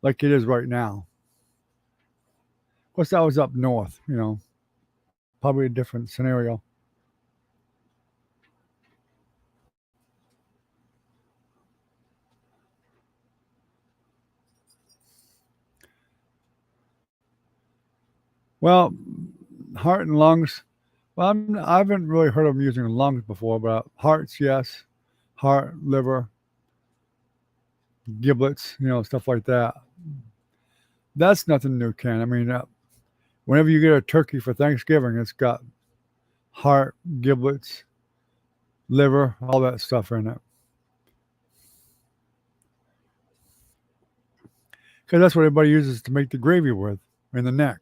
like it is right now. Of course, that was up north, probably a different scenario. Well, heart and lungs. Well, I haven't really heard of them using lungs before, but hearts, yes. Heart, liver, giblets, stuff like that. That's nothing new, Ken. I mean, whenever you get a turkey for Thanksgiving, it's got heart, giblets, liver, all that stuff in it. Because that's what everybody uses to make the gravy with, in the neck.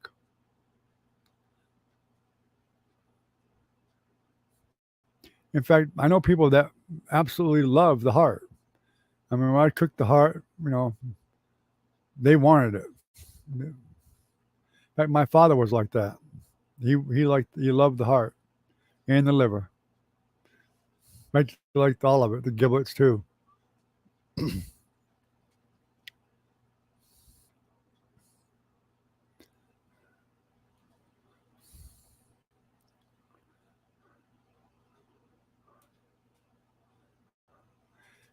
In fact, I know people that absolutely love the heart. I mean, when I cooked the heart, they wanted it. In fact, my father was like that. He loved the heart and the liver. He liked all of it, the giblets too.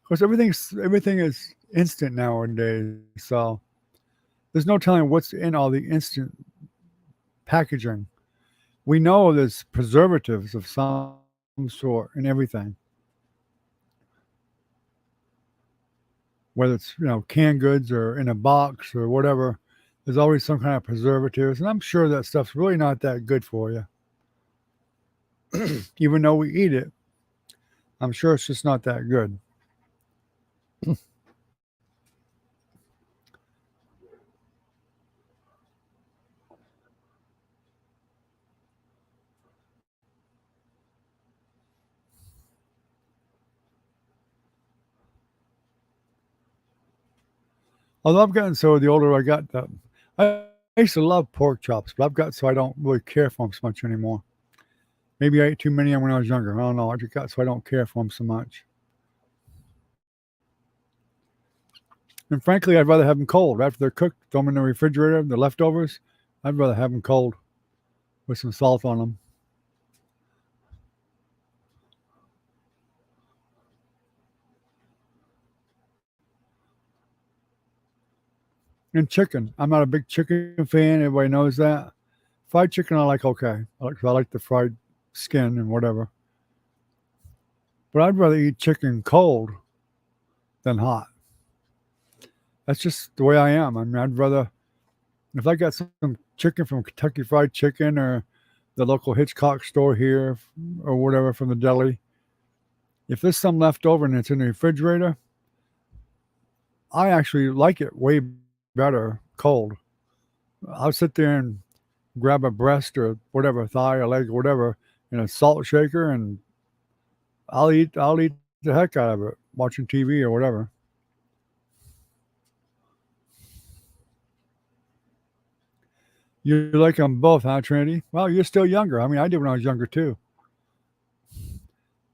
Of course, everything is instant nowadays, so there's no telling what's in all the instant packaging. We know there's preservatives of some sort in everything, whether it's canned goods or in a box or whatever. There's always some kind of preservatives, and I'm sure that stuff's really not that good for you. Even though we eat it, I'm sure it's just not that good. Although I've gotten so the older I got, I used to love pork chops, but I've got so I don't really care for them so much anymore. Maybe I ate too many of them when I was younger. I don't know. I just got so I don't care for them so much. And frankly, I'd rather have them cold after they're cooked. Throw them in the refrigerator. The leftovers, I'd rather have them cold with some salt on them. And chicken, I'm not a big chicken fan. Everybody knows that. Fried chicken, I like okay. I like the fried skin and whatever. But I'd rather eat chicken cold than hot. That's just the way I am. I mean, I'd rather if I got some chicken from Kentucky Fried Chicken or the local Hitchcock store here or whatever from the deli, if there's some left over and it's in the refrigerator, I actually like it way better cold. I'll sit there and grab a breast or whatever, thigh or leg or whatever, in a salt shaker, and I'll eat the heck out of it watching TV or whatever. You like them both, huh, Trinity? Well, you're still younger. I mean, I did when I was younger too.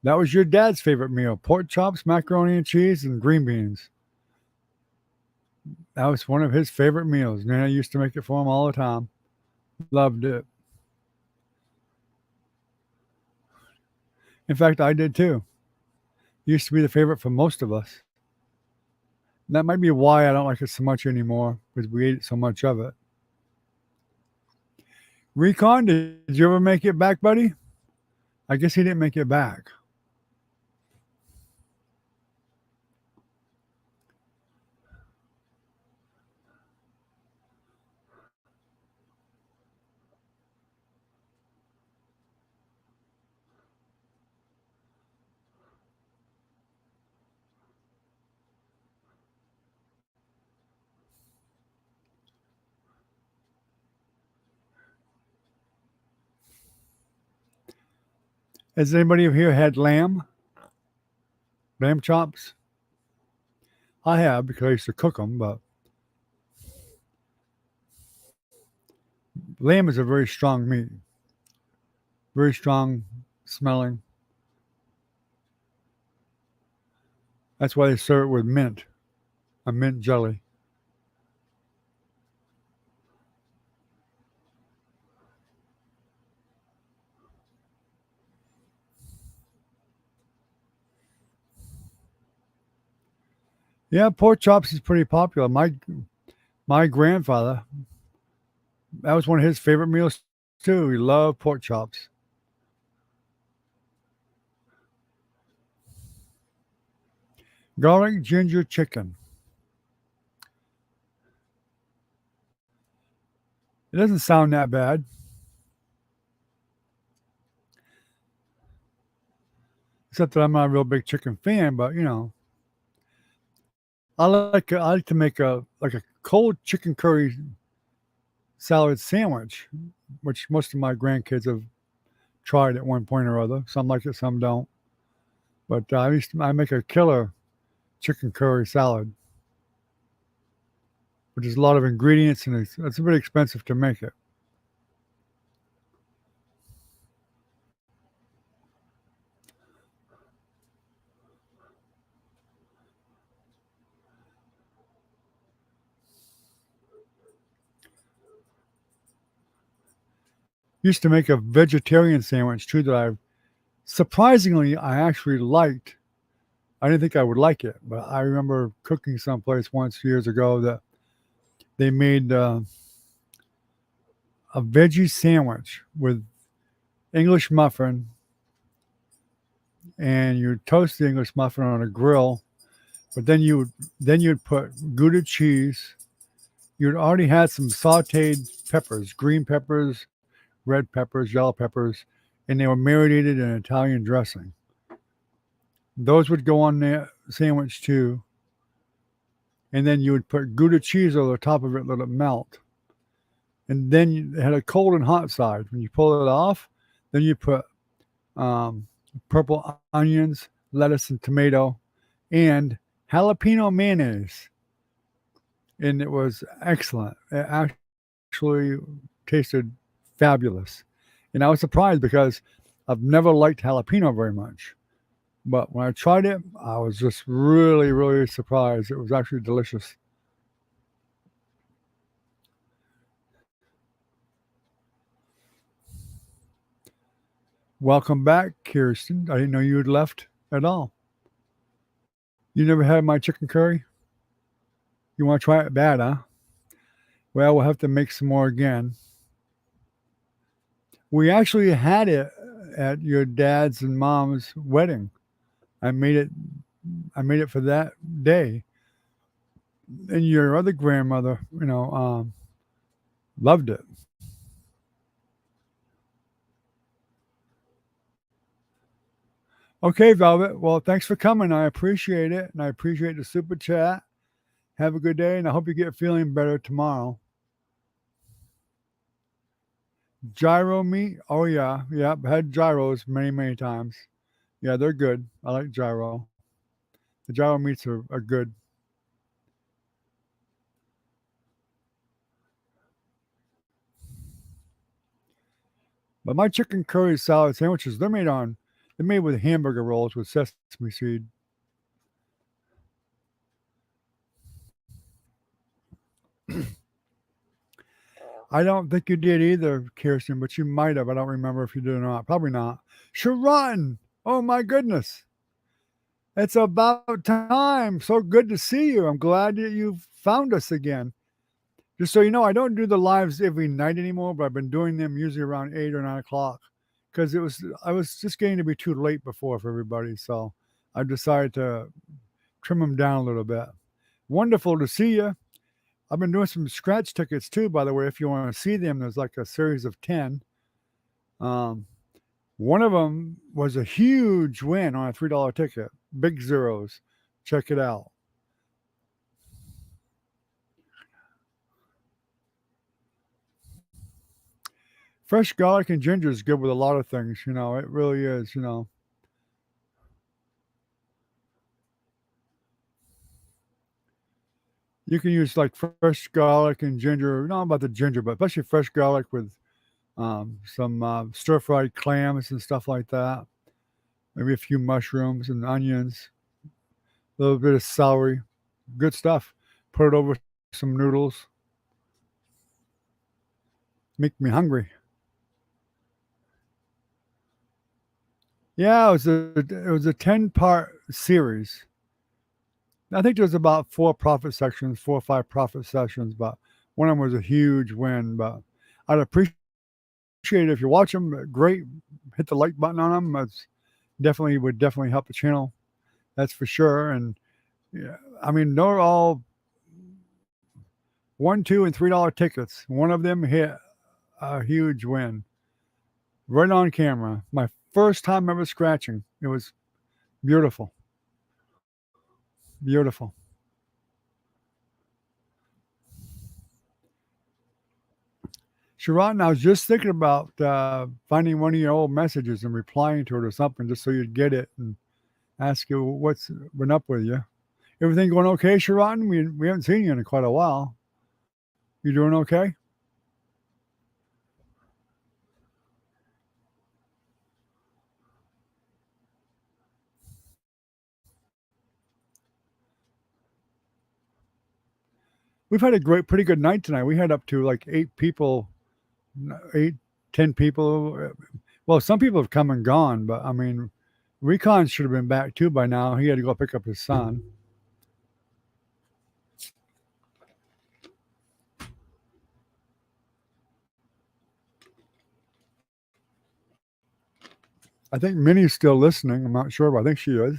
That was your dad's favorite meal: pork chops, macaroni and cheese, and green beans. That was one of his favorite meals. Man, I used to make it for him all the time. Loved it. In fact, I did too. Used to be the favorite for most of us. That might be why I don't like it so much anymore, because we ate so much of it. Recon, did you ever make it back, buddy? I guess he didn't make it back. Has anybody here had lamb? Lamb chops? I have because I used to cook them, but lamb is a very strong meat, very strong smelling. That's why they serve it with mint, a mint jelly. Yeah, pork chops is pretty popular. My grandfather, that was one of his favorite meals too. He loved pork chops. Garlic ginger chicken. It doesn't sound that bad, except that I'm not a real big chicken fan. But I like to make a cold chicken curry salad sandwich, which most of my grandkids have tried at one point or other. Some like it, some don't. But I make a killer chicken curry salad, which is a lot of ingredients and it's a bit expensive to make it. Used to make a vegetarian sandwich too that I actually liked. I didn't think I would like it, but I remember cooking someplace once years ago that they made a veggie sandwich with English muffin, and you toast the English muffin on a grill. But then you'd put Gouda cheese. You'd already had some sautéed peppers, green peppers, red peppers, yellow peppers, and they were marinated in Italian dressing. Those would go on the sandwich too. And then you would put Gouda cheese over the top of it, let it melt. And then you had a cold and hot side. When you pull it off, then you put um, purple onions, lettuce, and tomato, and jalapeno mayonnaise. And it was excellent. It actually tasted fabulous. And I was surprised because I've never liked jalapeno very much. But when I tried it, I was just really, really surprised. It was actually delicious. Welcome back, Kirsten. I didn't know you had left at all. You never had my chicken curry? You want to try it bad, huh? Well, we'll have to make some more again. We actually had it at your dad's and mom's wedding. I made it I made it for that day. And your other grandmother, loved it. Okay, Velvet. Well, thanks for coming. I appreciate it. And I appreciate the super chat. Have a good day. And I hope you get feeling better tomorrow. Gyro meat? Oh, yeah. Yeah. I've had gyros many, many times. Yeah, they're good. I like gyro. The gyro meats are good. But my chicken curry salad sandwiches, they're made with hamburger rolls with sesame seed. I don't think you did either, Kirsten, but you might have. I don't remember if you did or not. Probably not. Sharon! Oh my goodness. It's about time. So good to see you. I'm glad that you found us again. Just so you know, I don't do the lives every night anymore, but I've been doing them usually around 8 or 9 o'clock because I was just getting to be too late before for everybody. So I decided to trim them down a little bit. Wonderful to see you. I've been doing some scratch tickets too, by the way. If you want to see them, there's like a series of 10. Um, One of them was a huge win on a $3 ticket. Big zeros. Check it out. Fresh garlic and ginger is good with a lot of things. It really is. You can use like fresh garlic and ginger. Not about the ginger, but especially fresh garlic with some stir-fried clams and stuff like that. Maybe a few mushrooms and onions, a little bit of celery. Good stuff. Put it over some noodles. Make me hungry. Yeah, it was a 10-part series. I think there's about 4 or 5 profit sections, but one of them was a huge win. But I'd appreciate it if you watch them. Great, hit the like button on them. That's would definitely help the channel. That's for sure. And yeah, I mean, they're all $1, $2, and $3 tickets. One of them hit a huge win right on camera. My first time ever scratching. It was beautiful, beautiful. Sharon, I was just thinking about finding one of your old messages and replying to it or something, just so you'd get it and ask you what's been up with you. Everything going okay, Sharon? We haven't seen you in quite a while. You doing okay? We've had a pretty good night tonight. We had up to like 8 people, 8, 10 people. Well, some people have come and gone, but I mean, Recon should have been back too by now. He had to go pick up his son. I think Minnie's still listening. I'm not sure, but I think she is.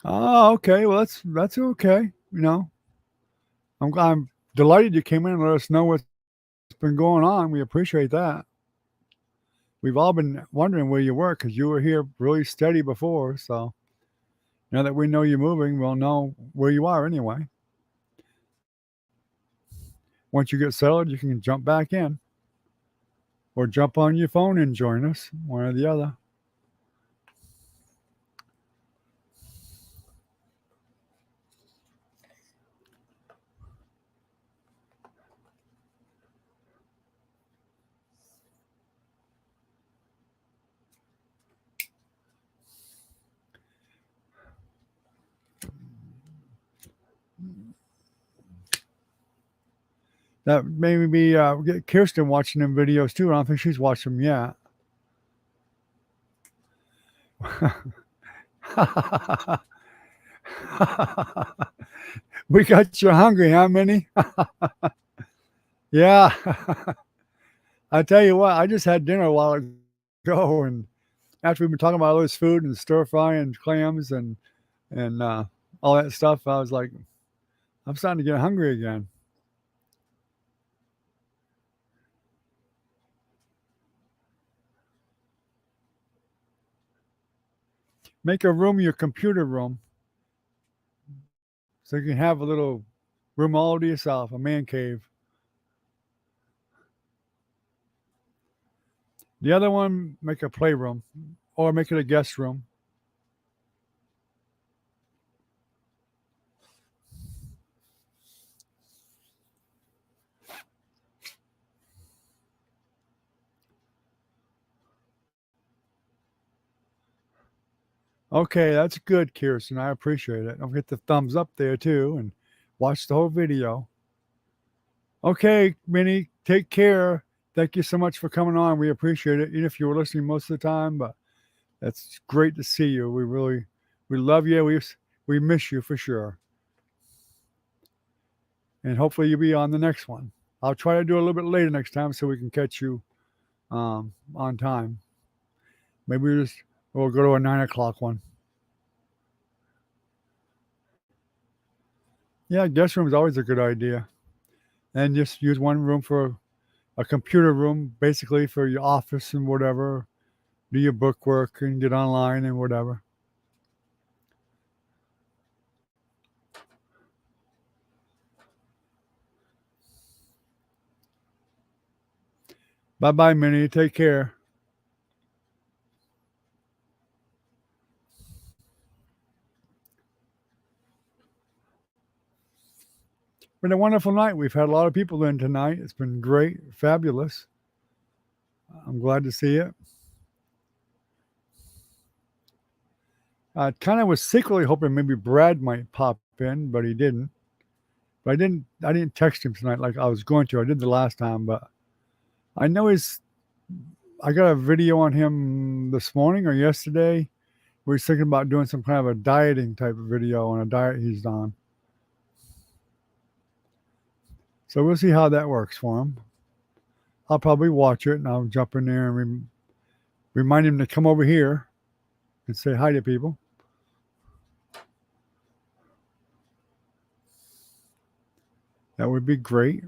Oh, okay. Well, that's okay. I'm delighted you came in and let us know what's been going on. We appreciate that. We've all been wondering where you were because you were here really steady before. So now that we know you're moving, we'll know where you are anyway. Once you get settled, you can jump back in or jump on your phone and join us, one or the other. That made me get Kirsten watching them videos too. I don't think she's watched them yet. We got you hungry, huh, Minnie? Yeah. I tell you what, I just had dinner a while ago, and after we've been talking about all this food and stir frying clams and all that stuff, I was like, I'm starting to get hungry again. Make a room your computer room so you can have a little room all to yourself, a man cave. The other one, make a playroom or make it a guest room. Okay, that's good, Kirsten. I appreciate it. Don't forget the thumbs up there too and watch the whole video. Okay, Minnie, take care. Thank you so much for coming on. We appreciate it, even if you were listening most of the time. But that's great to see you. We love you. We miss you for sure. And hopefully you'll be on the next one. I'll try to do a little bit later next time so we can catch you on time. Maybe we'll go to a 9 o'clock one. Yeah, guest room is always a good idea. And just use one room for a computer room, basically for your office and whatever. Do your book work and get online and whatever. Bye-bye, Minnie. Take care. Been a wonderful night. We've had a lot of people in tonight. It's been great, fabulous. I'm glad to see it. I kind of was secretly hoping maybe Brad might pop in, but he didn't. But I didn't text him tonight like I was going to. I did the last time, but I know I got a video on him this morning or yesterday where he's thinking about doing some kind of a dieting type of video on a diet he's on. So we'll see how that works for him. I'll probably watch it and I'll jump in there and remind him to come over here and say hi to people. That would be great.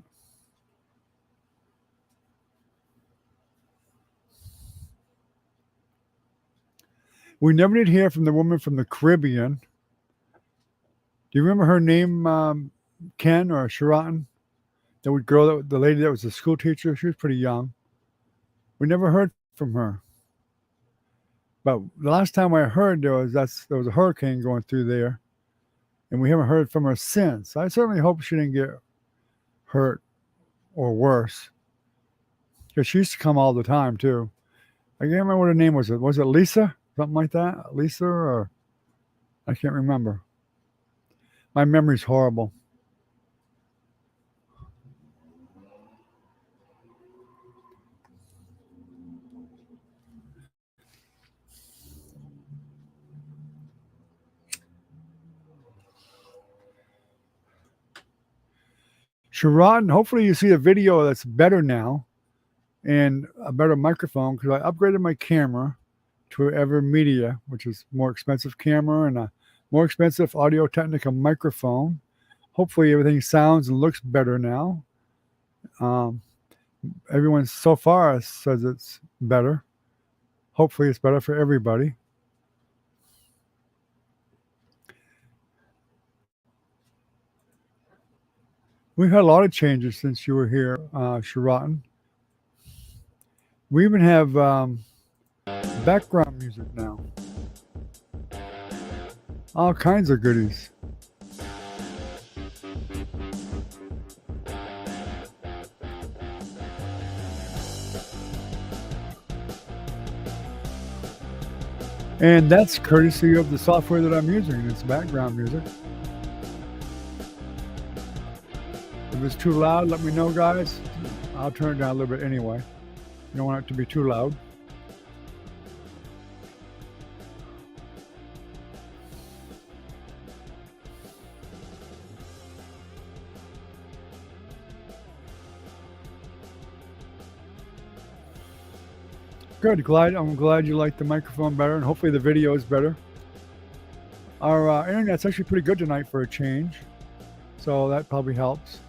We never did hear from the woman from the Caribbean. Do you remember her name, Ken or Sharon? The lady that was a school teacher. She was pretty young. We never heard from her. But the last time I heard there was a hurricane going through there, and we haven't heard from her since. I certainly hope she didn't get hurt or worse, because she used to come all the time too. I can't remember what her name was. Was it Lisa? Something like that? Lisa or I can't remember. My memory's horrible. Sharon, hopefully you see a video that's better now and a better microphone, because I upgraded my camera to Ever Media, which is more expensive camera and a more expensive Audio Technica microphone. Hopefully everything sounds and looks better now. Everyone so far says it's better. Hopefully it's better for everybody. We've had a lot of changes since you were here, Sharon. We even have background music now. All kinds of goodies. And that's courtesy of the software that I'm using. It's background music. If it's too loud, let me know, guys. I'll turn it down a little bit anyway. You don't want it to be too loud. Good. I'm glad you like the microphone better, and hopefully the video is better. Our internet's actually pretty good tonight for a change, so that probably helps.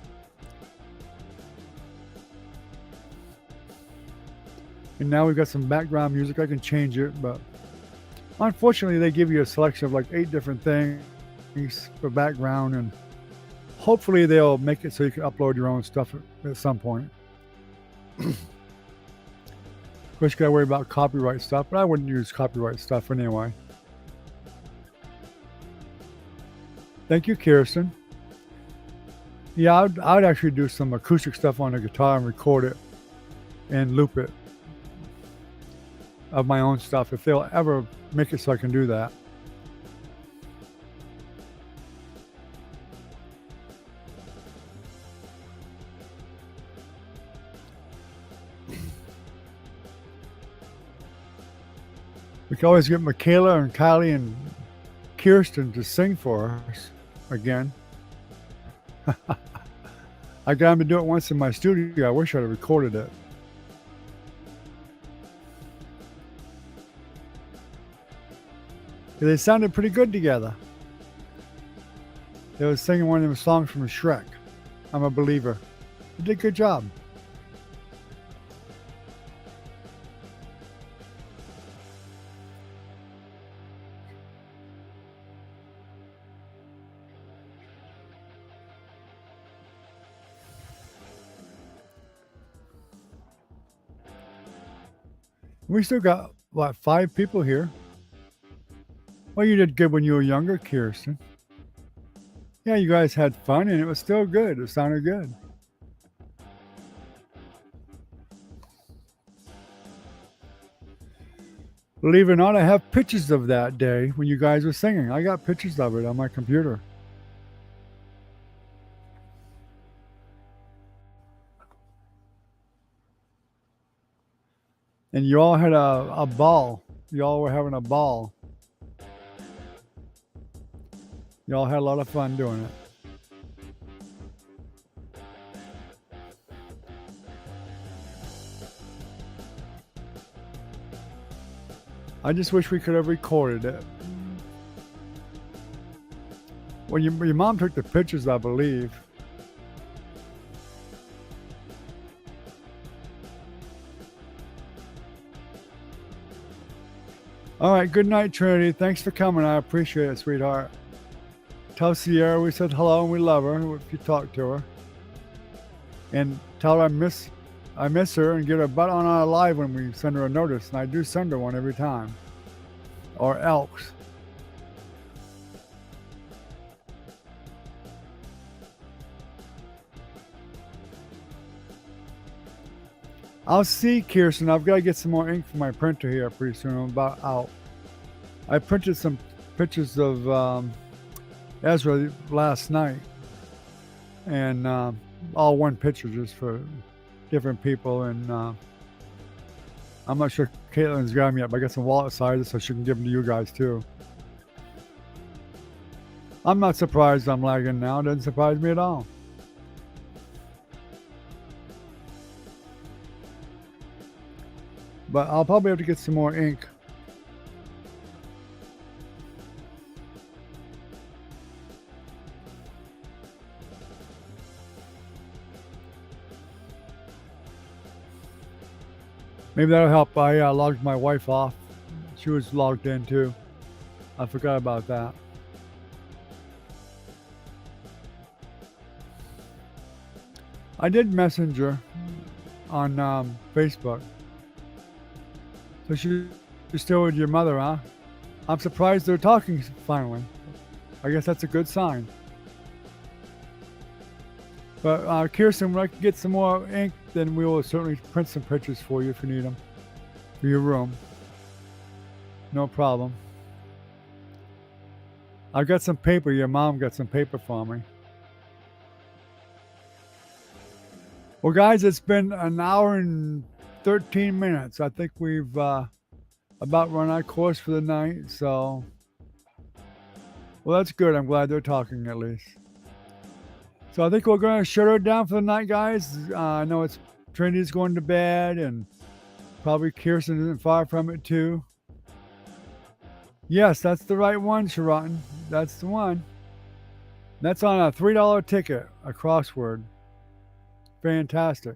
And now we've got some background music. I can change it, but unfortunately they give you a selection of like 8 different things for background, and hopefully they'll make it so you can upload your own stuff at some point. Of course, you gotta worry about copyright stuff, but I wouldn't use copyright stuff anyway. Thank you, Kirsten. Yeah, I'd actually do some acoustic stuff on the guitar and record it and loop it of my own stuff if they'll ever make it so I can do that. We can always get Michaela and Kylie and Kirsten to sing for us again. I got them to do it once in my studio. I wish I'd have recorded it. They sounded pretty good together. They were singing one of them songs from Shrek. I'm a Believer. They did a good job. We still got, what, 5 people here? Well, you did good when you were younger, Kirsten. Yeah, you guys had fun, and it was still good. It sounded good. Believe it or not, I have pictures of that day when you guys were singing. I got pictures of it on my computer. And you all had a ball. You all were having a ball. You all had a lot of fun doing it. I just wish we could have recorded it. Well, your mom took the pictures, I believe. All right, good night, Trinity. Thanks for coming. I appreciate it, sweetheart. Tell Sierra we said hello and we love her if you talk to her. And tell her I miss her, and get her butt on our live when we send her a notice. And I do send her one every time. Or else. I'll see, Kirsten. I've got to get some more ink from my printer here pretty soon. I'm about out. I printed some pictures of Ezra last night. And all one picture just for different people. And I'm not sure Caitlin's got them yet, but I got some wallet sizes so she can give them to you guys too. I'm not surprised I'm lagging now. It doesn't surprise me at all. But I'll probably have to get some more ink. Maybe that'll help. I logged my wife off. She was logged in too. I forgot about that. I did Messenger on Facebook. So she's still with your mother, huh? I'm surprised they're talking finally. I guess that's a good sign. But Kirsten, when I can get some more ink, then we will certainly print some pictures for you if you need them for your room. No problem. I've got some paper. Your mom got some paper for me. Well, guys, it's been an hour and 13 minutes. I think we've about run our course for the night. So, well, that's good. I'm glad they're talking at least. So I think we're going to shut her down for the night, guys. I know it's Trinity's going to bed, and probably Kirsten isn't far from it too. Yes, that's the right one, Sharotin. That's the one. That's on a $3 ticket, a crossword. Fantastic.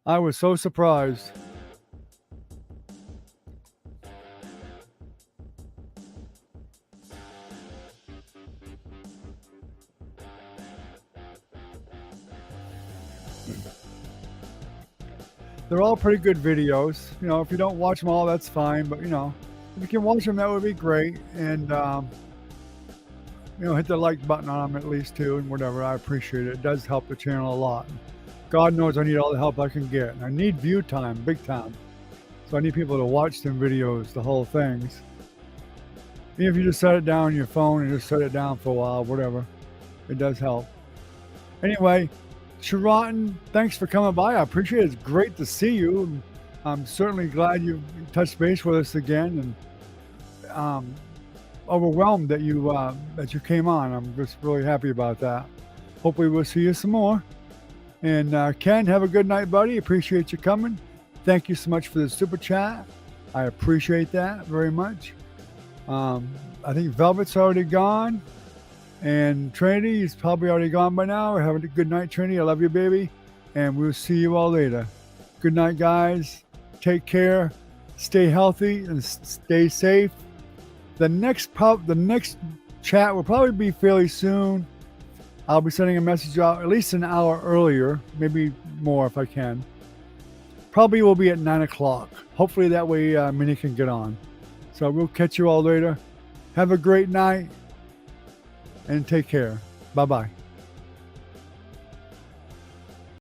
I was so surprised. They're all pretty good videos. You know, if you don't watch them all, that's fine. But, you know, if you can watch them, that would be great. And, you know, hit the like button on them at least too, and whatever. I appreciate it. It does help the channel a lot. God knows I need all the help I can get. I need view time, big time. So I need people to watch them videos, the whole things. Even if you just set it down on your phone and just set it down for a while, whatever. It does help. Anyway, Sharotin, thanks for coming by. I appreciate it. It's great to see you. I'm certainly glad you touched base with us again, and overwhelmed that you came on. I'm just really happy about that. Hopefully we'll see you some more. And Ken, have a good night, buddy. Appreciate you coming. Thank you so much for the super chat. I appreciate that very much. I think Velvet's already gone. And Trinity is probably already gone by now. We're having a good night, Trinity. I love you, baby. And we'll see you all later. Good night, guys. Take care. Stay healthy and stay safe. The next chat will probably be fairly soon. I'll be sending a message out at least an hour earlier, maybe more if I can. Probably will be at 9 o'clock. Hopefully that way Minnie can get on. So we'll catch you all later. Have a great night and take care. Bye-bye.